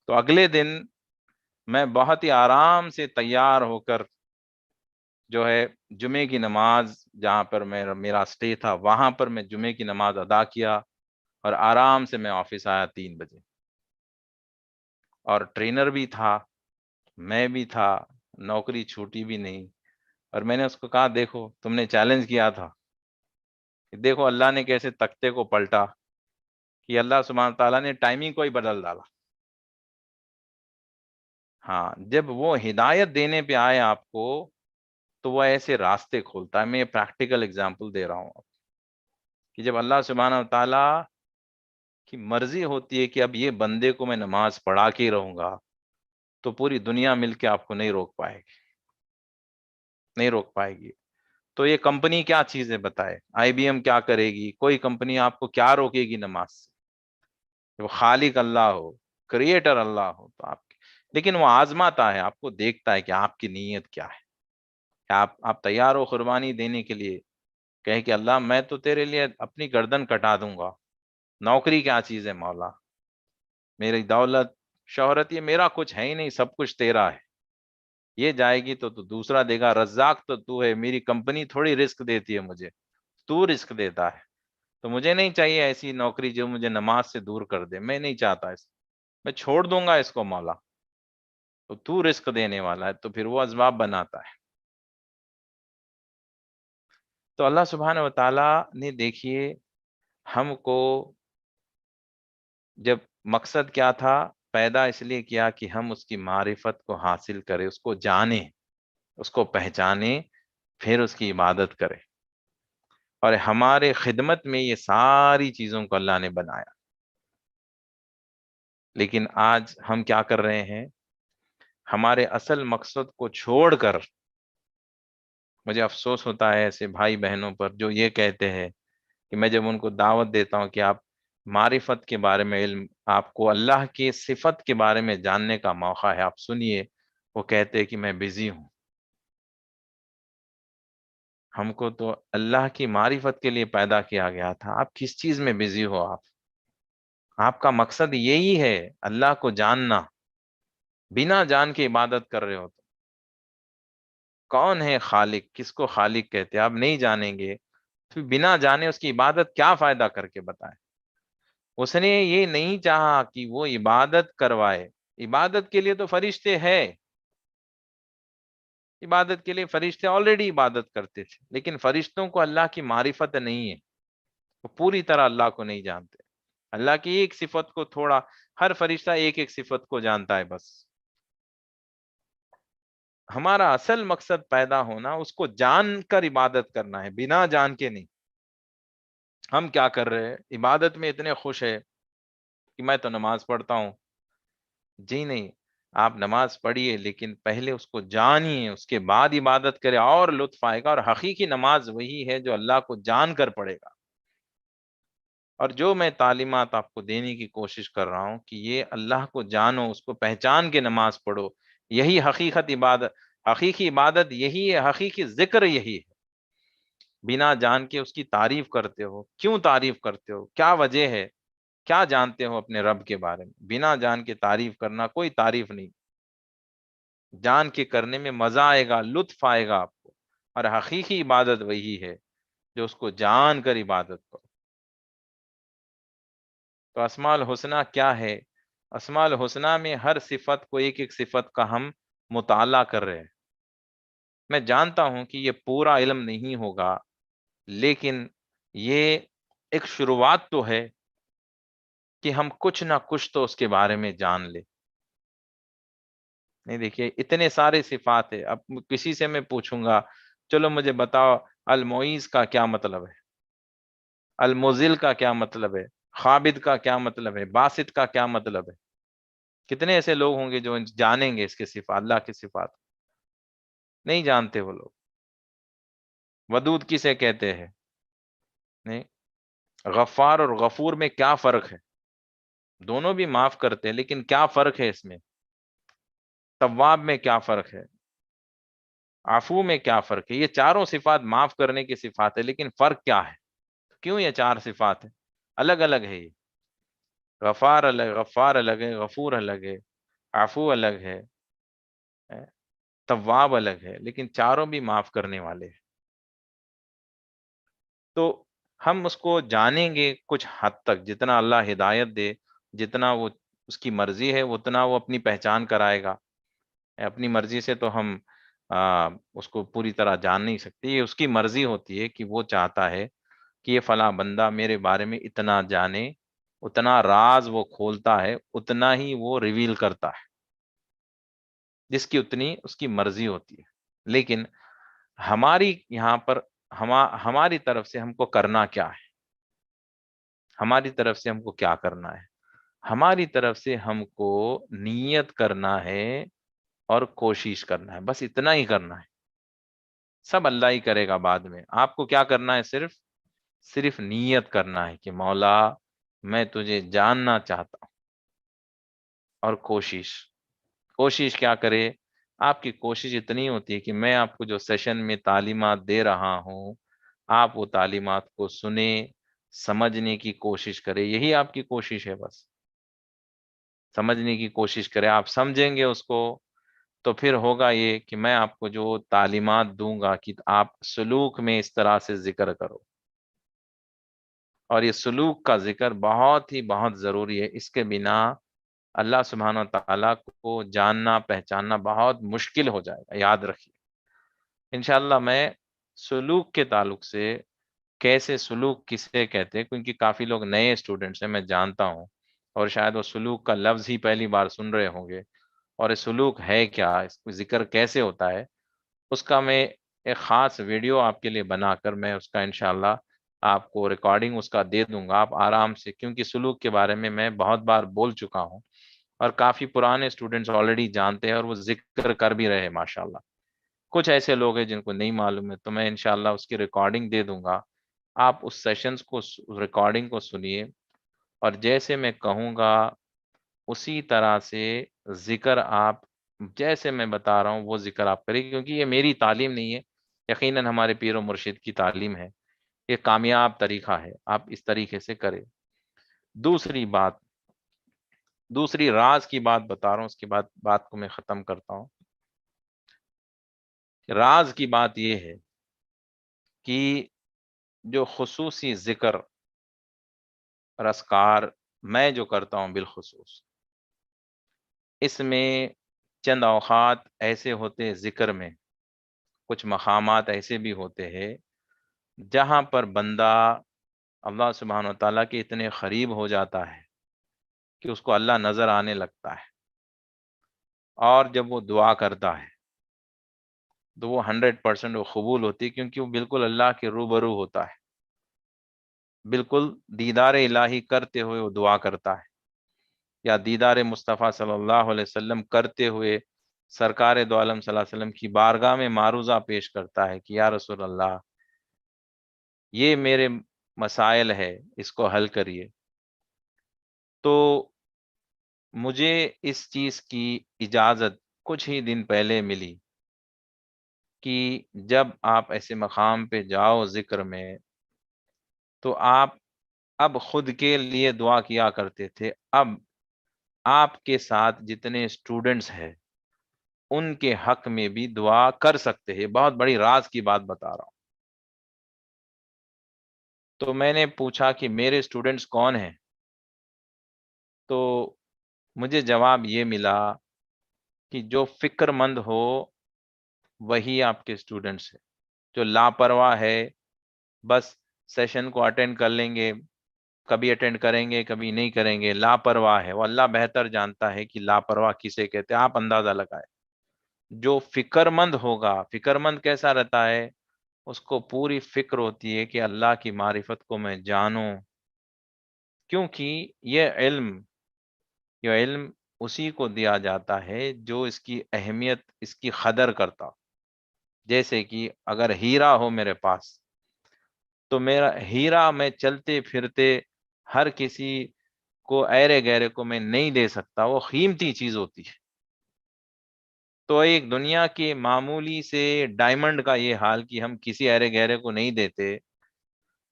S1: تو اگلے دن میں بہت ہی آرام سے تیار ہو کر جو ہے جمعے کی نماز، جہاں پر میرا اسٹے تھا وہاں پر میں جمعے کی نماز ادا کیا، اور آرام سے میں آفس آیا 3 بجے۔ اور ٹرینر بھی تھا، میں بھی تھا، نوکری چھوٹی بھی نہیں۔ اور میں نے اس کو کہا دیکھو تم نے چیلنج کیا تھا، دیکھو اللہ نے کیسے تختے کو پلٹا کہ اللہ سبحانہ تعالیٰ نے ٹائمنگ کو ہی بدل ڈالا۔ ہاں، جب وہ ہدایت دینے پہ آئے آپ کو تو وہ ایسے راستے کھولتا ہے۔ میں یہ پریکٹیکل اگزامپل دے رہا ہوں کہ جب اللہ سبحانہ تعالیٰ کی مرضی ہوتی ہے کہ اب یہ بندے کو میں نماز پڑھا کے ہی رہوں گا، تو پوری دنیا مل کے آپ کو نہیں روک پائے گی، نہیں روک پائے گی۔ تو یہ کمپنی کیا چیز ہے بتائے، آئی بی ایم کیا کرے گی، کوئی کمپنی آپ کو کیا روکے گی نماز سے؟ وہ خالق اللہ ہو، کریٹر اللہ ہو تو آپ کی، لیکن وہ آزماتا ہے، آپ کو دیکھتا ہے کہ آپ کی نیت کیا ہے، کہ آپ تیار ہو قربانی دینے کے لیے، کہے کہ اللہ میں تو تیرے لیے اپنی گردن کٹا دوں گا۔ نوکری کیا چیز ہے مولا، میری دولت شہرت یہ میرا کچھ ہے ہی نہیں، سب کچھ تیرا ہے، یہ جائے گی تو دوسرا دے گا، رزاق تو ہے، میری کمپنی تھوڑی رسک دیتی ہے مجھے، تو رسک دیتا ہے۔ تو مجھے نہیں چاہیے ایسی نوکری جو مجھے نماز سے دور کر دے، میں نہیں چاہتا اس، میں چھوڑ دوں گا اس کو مولا، تو رزق دینے والا ہے، تو پھر وہ اسباب بناتا ہے۔ تو اللہ سبحانہ و تعالی نے دیکھیے ہم کو جب مقصد کیا تھا پیدا اس لیے کیا کہ ہم اس کی معرفت کو حاصل کریں، اس کو جانیں، اس کو پہچانیں، پھر اس کی عبادت کریں۔ اور ہمارے خدمت میں یہ ساری چیزوں کو اللہ نے بنایا، لیکن آج ہم کیا کر رہے ہیں؟ ہمارے اصل مقصد کو چھوڑ کر، مجھے افسوس ہوتا ہے ایسے بھائی بہنوں پر جو یہ کہتے ہیں کہ میں جب ان کو دعوت دیتا ہوں کہ آپ معرفت کے بارے میں علم، آپ کو اللہ کی صفت کے بارے میں جاننے کا موقع ہے، آپ سنیے، وہ کہتے ہیں کہ میں بزی ہوں۔ ہم کو تو اللہ کی معرفت کے لیے پیدا کیا گیا تھا، آپ کس چیز میں بزی ہو؟ آپ کا مقصد یہی ہے اللہ کو جاننا، بنا جان کے عبادت کر رہے ہو تو کون ہے خالق، کس کو خالق کہتے ہیں، آپ نہیں جانیں گے تو بنا جانے اس کی عبادت کیا فائدہ کر کے بتائیں؟ اس نے یہ نہیں چاہا کہ وہ عبادت کروائے، عبادت کے لیے تو فرشتے ہیں، عبادت کے لیے فرشتے آلریڈی عبادت کرتے تھے، لیکن فرشتوں کو اللہ کی معرفت نہیں ہے، وہ پوری طرح اللہ کو نہیں جانتے۔ اللہ کی ایک صفت کو تھوڑا، ہر فرشتہ ایک ایک صفت کو جانتا ہے بس۔ ہمارا اصل مقصد پیدا ہونا، اس کو جان کر عبادت کرنا ہے، بنا جان کے نہیں۔ ہم کیا کر رہے ہیں؟ عبادت میں اتنے خوش ہے کہ میں تو نماز پڑھتا ہوں، جی نہیں، آپ نماز پڑھیے لیکن پہلے اس کو جانیے، اس کے بعد عبادت کرے اور لطف آئے گا۔ اور حقیقی نماز وہی ہے جو اللہ کو جان کر پڑھے گا۔ اور جو میں تعلیمات آپ کو دینے کی کوشش کر رہا ہوں کہ یہ اللہ کو جانو، اس کو پہچان کے نماز پڑھو، یہی حقیقت عبادت، حقیقی عبادت یہی ہے، حقیقی ذکر یہی ہے۔ بنا جان کے اس کی تعریف کرتے ہو، کیوں تعریف کرتے ہو، کیا وجہ ہے، کیا جانتے ہو اپنے رب کے بارے میں؟ بنا جان کے تعریف کرنا کوئی تعریف نہیں، جان کے کرنے میں مزہ آئے گا، لطف آئے گا آپ کو، اور حقیقی عبادت وہی ہے جو اس کو جان کر عبادت کرو۔ تو اسماء الحسنہ کیا ہے؟ اسماء الحسنہ میں ہر صفت کو ایک ایک صفت کا ہم مطالعہ کر رہے ہیں۔ میں جانتا ہوں کہ یہ پورا علم نہیں ہوگا، لیکن یہ ایک شروعات تو ہے کہ ہم کچھ نہ کچھ تو اس کے بارے میں جان لیں۔ نہیں دیکھیے اتنے سارے صفات ہے، اب کسی سے میں پوچھوں گا چلو مجھے بتاؤ المعیز کا کیا مطلب ہے، المذل کا کیا مطلب ہے، خابد کا کیا مطلب ہے، باسط کا کیا مطلب ہے؟ کتنے ایسے لوگ ہوں گے جو جانیں گے اس کے صفات، اللہ کی صفات؟ نہیں جانتے وہ لوگ۔ ودود کسے کہتے ہیں؟ نہیں۔ غفار اور غفور میں کیا فرق ہے؟ دونوں بھی معاف کرتے ہیں، لیکن کیا فرق ہے اس میں؟ تواب میں کیا فرق ہے؟ عفو میں کیا فرق ہے؟ یہ چاروں صفات معاف کرنے کی صفات ہے، لیکن فرق کیا ہے؟ کیوں یہ چار صفات ہیں؟ الگ الگ ہے یہ۔ غفار الگ ہے، غفور الگ ہے، عفو الگ ہے، تواب الگ ہے، لیکن چاروں بھی معاف کرنے والے ہیں۔ تو ہم اس کو جانیں گے کچھ حد تک، جتنا اللہ ہدایت دے، جتنا وہ اس کی مرضی ہے اتنا وہ اپنی پہچان کرائے گا۔ اپنی مرضی سے تو ہم اس کو پوری طرح جان نہیں سکتے، یہ اس کی مرضی ہوتی ہے کہ وہ چاہتا ہے کہ یہ فلاں بندہ میرے بارے میں اتنا جانے، اتنا راز وہ کھولتا ہے، اتنا ہی وہ ریویل کرتا ہے، جس کی اتنی اس کی مرضی ہوتی ہے۔ لیکن ہماری یہاں پر ہماری طرف سے ہم کو کرنا کیا ہے؟ ہماری طرف سے ہم کو کیا کرنا ہے؟ ہماری طرف سے ہم کو نیت کرنا ہے اور کوشش کرنا ہے، بس اتنا ہی کرنا ہے۔ سب اللہ ہی کرے گا بعد میں، آپ کو کیا کرنا ہے؟ صرف نیت کرنا ہے کہ مولا میں تجھے جاننا چاہتا ہوں، اور کوشش کیا کرے؟ آپ کی کوشش اتنی ہوتی ہے کہ میں آپ کو جو سیشن میں تعلیمات دے رہا ہوں، آپ وہ تعلیمات کو سنیں، سمجھنے کی کوشش کرے، یہی آپ کی کوشش ہے، بس سمجھنے کی کوشش کرے۔ آپ سمجھیں گے اس کو تو پھر ہوگا یہ کہ میں آپ کو جو تعلیمات دوں گا کہ آپ سلوک میں اس طرح سے ذکر کرو، اور یہ سلوک کا ذکر بہت ہی بہت ضروری ہے، اس کے بنا اللہ سبحانہ و تعالیٰ کو جاننا پہچاننا بہت مشکل ہو جائے گا، یاد رکھیے۔ انشاءاللہ میں سلوک کے تعلق سے، کیسے سلوک کسے کہتے ہیں، کیونکہ کافی لوگ نئے اسٹوڈنٹس ہیں میں جانتا ہوں، اور شاید وہ سلوک کا لفظ ہی پہلی بار سن رہے ہوں گے، اور یہ سلوک ہے کیا، اس کو ذکر کیسے ہوتا ہے، اس کا میں ایک خاص ویڈیو آپ کے لیے بنا کر میں اس کا انشاءاللہ آپ کو ریکارڈنگ اس کا دے دوں گا، آپ آرام سے، کیونکہ سلوک کے بارے میں بہت بار بول چکا ہوں، اور کافی پرانے اسٹوڈنٹس آلریڈی جانتے ہیں اور وہ ذکر کر بھی رہے ماشاءاللہ۔ کچھ ایسے لوگ ہیں جن کو نہیں معلوم ہے، تو میں انشاءاللہ اس کی ریکارڈنگ دے دوں گا، آپ اس سیشنز کو، ریکارڈنگ کو سنیے، اور جیسے میں کہوں گا اسی طرح سے ذکر آپ، جیسے میں بتا رہا ہوں وہ ذکر آپ کریں، کیونکہ یہ میری تعلیم نہیں ہے، یقیناً ہمارے پیر و مرشد کی تعلیم ہے، یہ کامیاب طریقہ ہے، آپ اس طریقے سے کریں۔ دوسری بات، دوسری راز کی بات بتا رہا ہوں، اس کے بعد بات کو میں ختم کرتا ہوں۔ راز کی بات یہ ہے کہ جو خصوصی ذکر اور اذکار میں جو کرتا ہوں بالخصوص، اس میں چند اوقات ایسے ہوتے ذکر میں، کچھ مقامات ایسے بھی ہوتے ہیں جہاں پر بندہ اللہ سبحانہ و تعالیٰ کے اتنے قریب ہو جاتا ہے کہ اس کو اللہ نظر آنے لگتا ہے، اور جب وہ دعا کرتا ہے تو وہ 100% وہ قبول ہوتی ہے، کیونکہ وہ بالکل اللہ کے روبرو ہوتا ہے، بالکل دیدار الہی کرتے ہوئے وہ دعا کرتا ہے، یا دیدار مصطفیٰ صلی اللہ علیہ وسلم کرتے ہوئے سرکار دو عالم صلی اللہ علیہ وسلم کی بارگاہ میں معروضہ پیش کرتا ہے کہ یا رسول اللہ یہ میرے مسائل ہے، اس کو حل کریے۔ تو مجھے اس چیز کی اجازت کچھ ہی دن پہلے ملی کہ جب آپ ایسے مقام پہ جاؤ ذکر میں تو آپ اب خود کے لیے دعا کیا کرتے تھے، اب آپ کے ساتھ جتنے اسٹوڈنٹس ہیں ان کے حق میں بھی دعا کر سکتے ہیں۔ بہت بڑی راز کی بات بتا رہا ہوں۔ تو میں نے پوچھا کہ میرے اسٹوڈنٹس کون ہیں، تو مجھے جواب یہ ملا کہ جو فکر مند ہو وہی آپ کے اسٹوڈنٹس ہیں۔ جو لاپرواہ ہے، بس سیشن کو اٹینڈ کر لیں گے، کبھی اٹینڈ کریں گے کبھی نہیں کریں گے، لاپرواہ ہے، وہ اللہ بہتر جانتا ہے کہ لاپرواہ کسے کہتے ہیں، آپ اندازہ لگائیں۔ جو فکر مند ہوگا، فکر مند کیسا رہتا ہے؟ اس کو پوری فکر ہوتی ہے کہ اللہ کی معرفت کو میں جانوں، کیونکہ یہ علم اسی کو دیا جاتا ہے جو اس کی اہمیت، اس کی قدر کرتا ہو۔ جیسے کہ اگر ہیرا ہو میرے پاس تو میرا ہیرا میں چلتے پھرتے ہر کسی کو، ایرے گہرے کو میں نہیں دے سکتا، وہ قیمتی چیز ہوتی ہے۔ تو ایک دنیا کے معمولی سے ڈائمنڈ کا یہ حال کہ ہم کسی ایرے گہرے کو نہیں دیتے،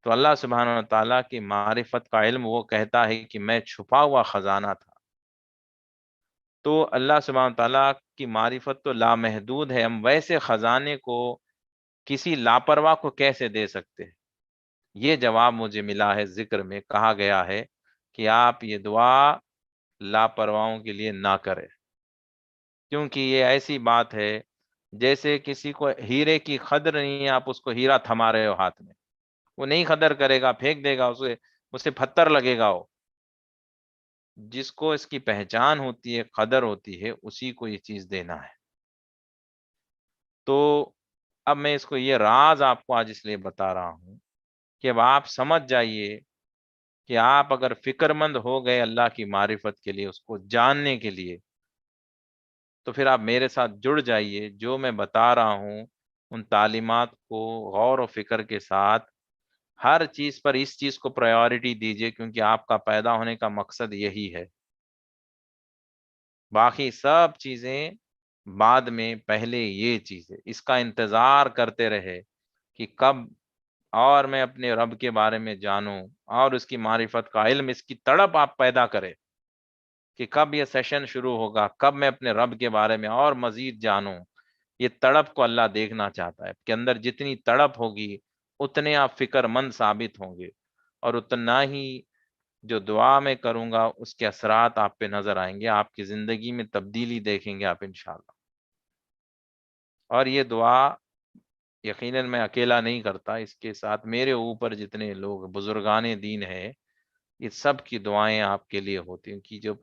S1: تو اللہ سبحانہ و تعالیٰ کی معرفت کا علم وہ کہتا ہے کہ میں چھپا ہوا خزانہ تھا۔ تو اللہ سبحانہ و تعالیٰ کی معرفت تو لامحدود ہے، ہم ویسے خزانے کو کسی لاپرواہ کو کیسے دے سکتے ہیں؟ یہ جواب مجھے ملا ہے، ذکر میں کہا گیا ہے کہ آپ یہ دعا لاپرواہوں کے لیے نہ کریں، کیونکہ یہ ایسی بات ہے جیسے کسی کو ہیرے کی قدر نہیں ہے، آپ اس کو ہیرا تھما رہے ہو ہاتھ میں، وہ نہیں قدر کرے گا، پھینک دے گا، اسے پتھر لگے گا۔ وہ جس کو اس کی پہچان ہوتی ہے، قدر ہوتی ہے، اسی کو یہ چیز دینا ہے۔ تو اب میں اس کو یہ راز آپ کو آج اس لیے بتا رہا ہوں کہ اب آپ سمجھ جائیے کہ آپ اگر فکر مند ہو گئے اللہ کی معرفت کے لیے، اس کو جاننے کے لیے، تو پھر آپ میرے ساتھ جڑ جائیے، جو میں بتا رہا ہوں ان تعلیمات کو غور و فکر کے ساتھ ہر چیز پر اس چیز کو پرائیورٹی دیجیے، کیونکہ آپ کا پیدا ہونے کا مقصد یہی ہے۔ باقی سب چیزیں بعد میں، پہلے یہ چیز ہے، اس کا انتظار کرتے رہے کہ کب اور میں اپنے رب کے بارے میں جانوں اور اس کی معرفت کا علم، اس کی تڑپ آپ پیدا کرے کہ کب یہ سیشن شروع ہوگا، کب میں اپنے رب کے بارے میں اور مزید جانوں۔ یہ تڑپ کو اللہ دیکھنا چاہتا ہے کہ اندر جتنی تڑپ ہوگی اتنے آپ فکر مند ثابت ہوں گے، اور اتنا ہی جو دعا میں کروں گا اس کے اثرات آپ پہ نظر آئیں گے، آپ کی زندگی میں تبدیلی دیکھیں گے آپ انشاءاللہ۔ اور یہ دعا یقیناً میں اکیلا نہیں کرتا، اس کے ساتھ میرے اوپر جتنے لوگ بزرگان دین ہیں، یہ سب کی دعائیں آپ کے لیے ہوتی ہیں، کہ جب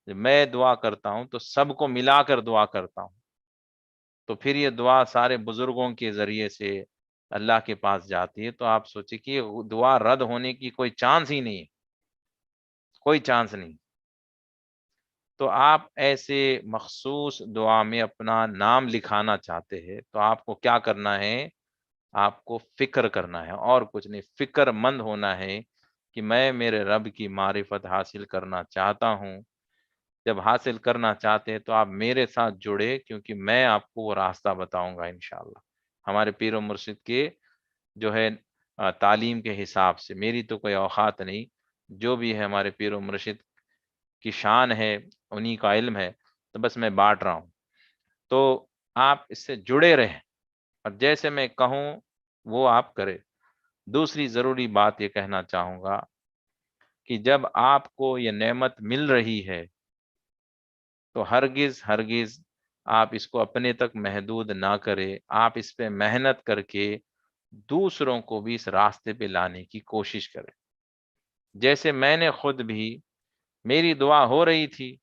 S1: میں دعا کرتا ہوں تو سب کو ملا کر دعا کرتا ہوں، تو پھر یہ دعا سارے بزرگوں کے ذریعے سے اللہ کے پاس جاتی ہے۔ تو آپ سوچیں کہ یہ دعا رد ہونے کی کوئی چانس ہی نہیں ہے، کوئی چانس نہیں۔ تو آپ ایسے مخصوص دعا میں اپنا نام لکھانا چاہتے ہیں تو آپ کو کیا کرنا ہے؟ آپ کو فکر کرنا ہے اور کچھ نہیں، فکر مند ہونا ہے کہ میں میرے رب کی معرفت حاصل کرنا چاہتا ہوں۔ جب حاصل کرنا چاہتے ہیں تو آپ میرے ساتھ جڑے، کیونکہ میں آپ کو وہ راستہ بتاؤں گا انشاءاللہ۔ ہمارے پیر و مرشد کے جو ہے تعلیم کے حساب سے، میری تو کوئی اوقات نہیں، جو بھی ہے ہمارے پیر و مرشد کی شان ہے، انہی کا علم ہے، تو بس میں بانٹ رہا ہوں۔ تو آپ اس سے جڑے رہیں اور جیسے میں کہوں وہ آپ کرے۔ دوسری ضروری بات یہ کہنا چاہوں گا کہ جب آپ کو یہ نعمت مل رہی ہے تو ہرگز ہرگز آپ اس کو اپنے تک محدود نہ کرے، آپ اس پہ محنت کر کے دوسروں کو بھی اس راستے پہ لانے کی کوشش کریں۔ جیسے میں نے خود بھی، میری دعا ہو رہی تھی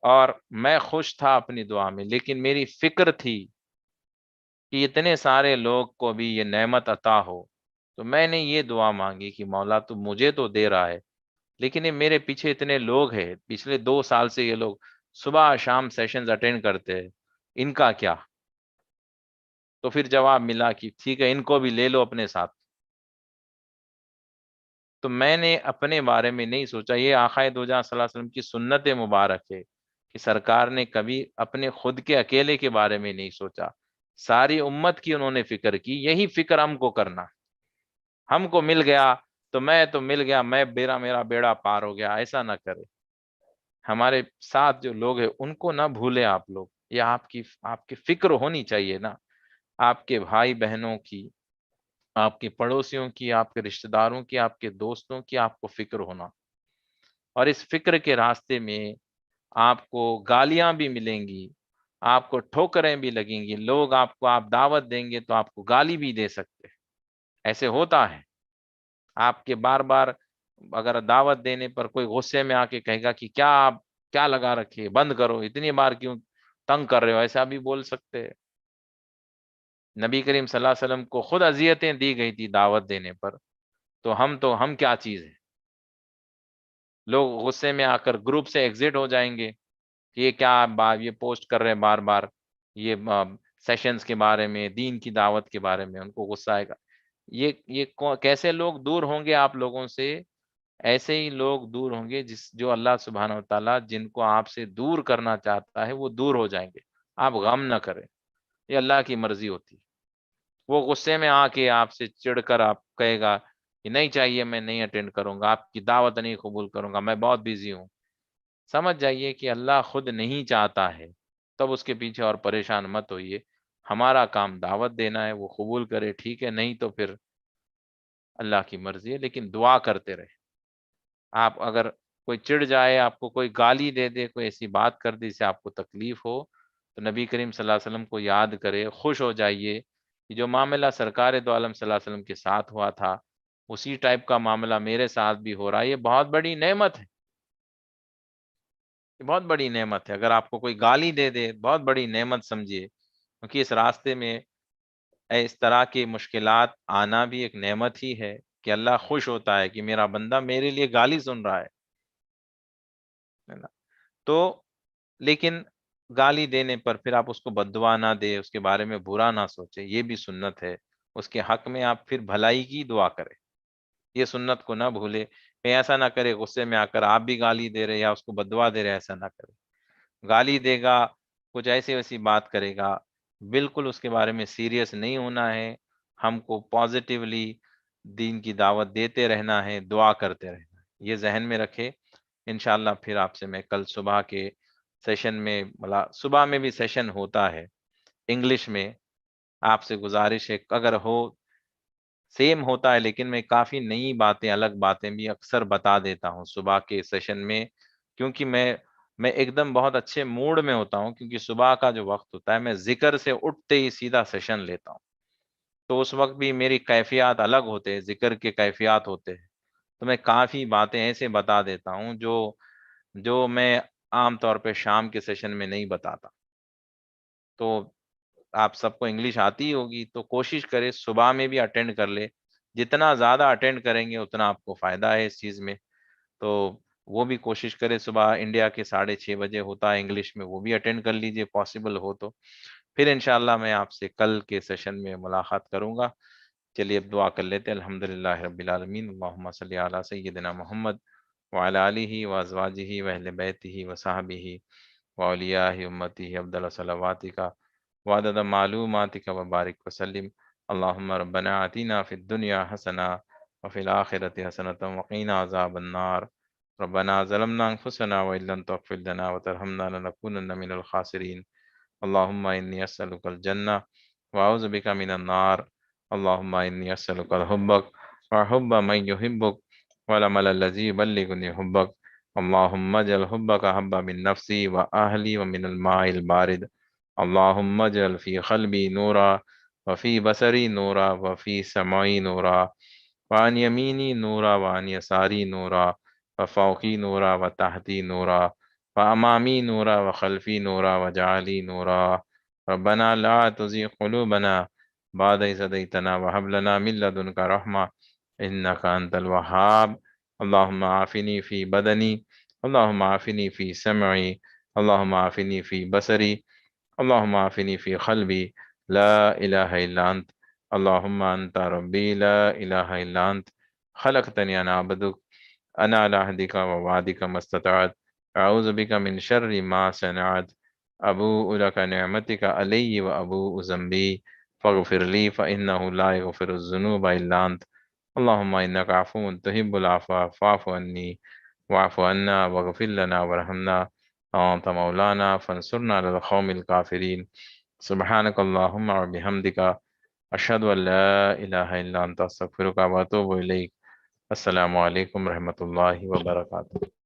S1: اور میں خوش تھا اپنی دعا میں، لیکن میری فکر تھی کہ اتنے سارے لوگ کو بھی یہ نعمت عطا ہو، تو میں نے یہ دعا مانگی کہ مولا تو مجھے تو دے رہا ہے، لیکن یہ میرے پیچھے اتنے لوگ ہیں، پچھلے 2 سال سے یہ لوگ صبح شام سیشنز اٹینڈ کرتے ہیں، ان کا کیا؟ تو پھر جواب ملا کہ ٹھیک ہے، ان کو بھی لے لو اپنے ساتھ۔ تو میں نے اپنے بارے میں نہیں سوچا، یہ آقا دو جہاں صلی اللہ علیہ وسلم کی سنت مبارک ہے کہ سرکار نے کبھی اپنے خود کے اکیلے کے بارے میں نہیں سوچا، ساری امت کی انہوں نے فکر کی، یہی فکر ہم کو کرنا، ہم کو مل گیا تو مل گیا، میرا بیڑا پار ہو گیا، ایسا نہ کرے۔ ہمارے ساتھ جو لوگ ہیں ان کو نہ بھولے آپ لوگ، یہ آپ کی فکر ہونی چاہیے نا، آپ کے بھائی بہنوں کی، آپ کے پڑوسیوں کی، آپ کے رشتہ داروں کی، آپ کے دوستوں کی آپ کو فکر ہونا۔ اور اس فکر کے راستے میں آپ کو گالیاں بھی ملیں گی، آپ کو ٹھوکریں بھی لگیں گی، لوگ آپ دعوت دیں گے تو آپ کو گالی بھی دے سکتے، ایسے ہوتا ہے۔ آپ کے بار بار اگر دعوت دینے پر کوئی غصے میں آ کے کہے گا کہ کیا آپ کیا لگا رکھے، بند کرو، اتنی بار کیوں تنگ کر رہے ہو، ایسا بھی بول سکتے ہیں۔ نبی کریم صلی اللہ علیہ وسلم کو خود اذیتیں دی گئی تھی دعوت دینے پر، تو ہم کیا چیز ہے؟ لوگ غصے میں آ کر گروپ سے ایگزٹ ہو جائیں گے کہ یہ کیا یہ پوسٹ کر رہے ہیں بار بار، یہ سیشنز کے بارے میں، دین کی دعوت کے بارے میں، ان کو غصہ آئے گا۔ یہ کیسے لوگ دور ہوں گے آپ لوگوں سے؟ ایسے ہی لوگ دور ہوں گے جو اللہ سبحانہ و تعالیٰ جن کو آپ سے دور کرنا چاہتا ہے وہ دور ہو جائیں گے۔ آپ غم نہ کریں، یہ اللہ کی مرضی ہوتی ہے۔ وہ غصے میں آ کے آپ سے چڑھ کر آپ کہے گا کہ نہیں چاہیے، میں نہیں اٹینڈ کروں گا، آپ کی دعوت نہیں قبول کروں گا، میں بہت بیزی ہوں۔ سمجھ جائیے کہ اللہ خود نہیں چاہتا ہے، تب اس کے پیچھے اور پریشان مت ہوئیے۔ ہمارا کام دعوت دینا ہے، وہ قبول کرے ٹھیک ہے، نہیں تو پھر اللہ کی مرضی ہے، لیکن دعا کرتے رہے۔ آپ اگر کوئی چڑ جائے، آپ کو کوئی گالی دے دے، کوئی ایسی بات کر دے جس سے آپ کو تکلیف ہو، تو نبی کریم صلی اللہ علیہ وسلم کو یاد کرے، خوش ہو جائیے کہ جو معاملہ سرکار دو عالم صلی اللہ علیہ وسلم کے ساتھ ہوا تھا اسی ٹائپ کا معاملہ میرے ساتھ بھی ہو رہا ہے، یہ بہت بڑی نعمت ہے، یہ بہت بڑی نعمت ہے۔ اگر آپ کو کوئی گالی دے دے، بہت بڑی نعمت سمجھیے، کیونکہ اس راستے میں اس طرح کی مشکلات آنا بھی ایک نعمت ہی ہے کہ اللہ خوش ہوتا ہے کہ میرا بندہ میرے لیے گالی سن رہا ہے نا؟ تو لیکن گالی دینے پر پھر آپ اس کو بد دعا نہ دے، اس کے بارے میں برا نہ سوچے، یہ بھی سنت ہے۔ اس کے حق میں آپ پھر بھلائی کی دعا کریں، یہ سنت کو نہ بھولے، کہیں ایسا نہ کرے غصے میں آ کر آپ بھی گالی دے رہے یا اس کو بد دعا دے رہے، ایسا نہ کرے۔ گالی دے گا، کچھ ایسی ویسی بات کرے گا، بالکل اس کے بارے میں سیریس نہیں ہونا ہے، ہم کو پازیٹیولی دین کی دعوت دیتے رہنا ہے، دعا کرتے رہنا ہے، یہ ذہن میں رکھے۔ انشاءاللہ پھر آپ سے میں کل صبح کے سیشن میں صبح میں بھی سیشن ہوتا ہے انگلش میں، آپ سے گزارش ہے اگر ہو، سیم ہوتا ہے لیکن میں کافی نئی باتیں، الگ باتیں بھی اکثر بتا دیتا ہوں صبح کے سیشن میں، کیونکہ میں ایک دم بہت اچھے موڈ میں ہوتا ہوں، کیونکہ صبح کا جو وقت ہوتا ہے میں ذکر سے اٹھتے ہی سیدھا سیشن لیتا ہوں، تو اس وقت بھی میری کیفیات الگ ہوتے ہیں، ذکر کے کیفیات ہوتے ہیں، تو میں کافی باتیں ایسے بتا دیتا ہوں جو میں عام طور پہ شام کے سیشن میں نہیں بتاتا۔ تو آپ سب کو انگلش آتی ہوگی تو کوشش کرے صبح میں بھی اٹینڈ کر لے، جتنا زیادہ اٹینڈ کریں گے اتنا آپ کو فائدہ ہے اس چیز میں، تو وہ بھی کوشش کرے۔ صبح انڈیا کے 6:30 بجے ہوتا ہے انگلش میں، وہ بھی اٹینڈ کر لیجئے پاسبل ہو تو۔ پھر انشاءاللہ میں آپ سے کل کے سیشن میں ملاقات کروں گا۔ چلیے اب دعا کر لیتے ہیں۔ الحمدللہ رب العالمین، اللہم صلی علی سیدنا محمد وعلی آلہ وازواجہ واہل بیتہ وصحبہ واولیاء امتہ افضل صلواتک وعدد معلوماتک وبارک وسلم۔ اللہم ربنا آتنا فی الدنیا حسنہ وفی الآخرۃ حسنۃ وقنا عذاب النار۔ ربنا ظلمنا انفسنا وإن لم تغفر لنا وترحمنا لنكونن من الخاسرین۔ اللہم انی اسألک الجنہ واعوذ بک من النار۔ اللہم انی اسألک الحبک وحب من یحبک والعمل الذی یبلغنی حبک۔ اللہم اجعل حبک حب من نفسی وأہلی ومن الماء البارد۔ اللہم اجعل فی قلبی نورا وفی بصری نورا وفی سمعی نورا وعن یمینی نورا وعن یساری نورا وفوقی نورا وتحتی نورا وامامی نورا وخلفی نورا وجعلی نورا۔ ربنا لا تزغ قلوبنا بعد إذ هديتنا وهب لنا من لدنك رحمة إنك أنت الوهاب۔ اللهم عافني في بدني، اللهم عافني في سمعي، اللهم عافني في بصري، اللهم عافني في قلبي، لا إله إلا أنت۔ اللهم أنت ربي لا إله إلا أنت، خلقتني أنا عبدك، أنا على عهدك ووعدك ما استطعت، أعوذ بك من شر ما صنعت، أبوء لك نعمتك علي وأبوء ذنبي فاغفر لي فإنه لا يغفر الذنوب إلا أنت اللهم إنك عفو تحب العفو فاعف عني واعف عنا واغفر لنا وارحمنا أنت مولانا فانصرنا على القوم الكافرين سبحانك اللهم وبحمدك أشهد أن لا إله إلا أنت أستغفرك وأتوب إليك السلام علیکم ورحمۃ اللہ وبرکاتہ.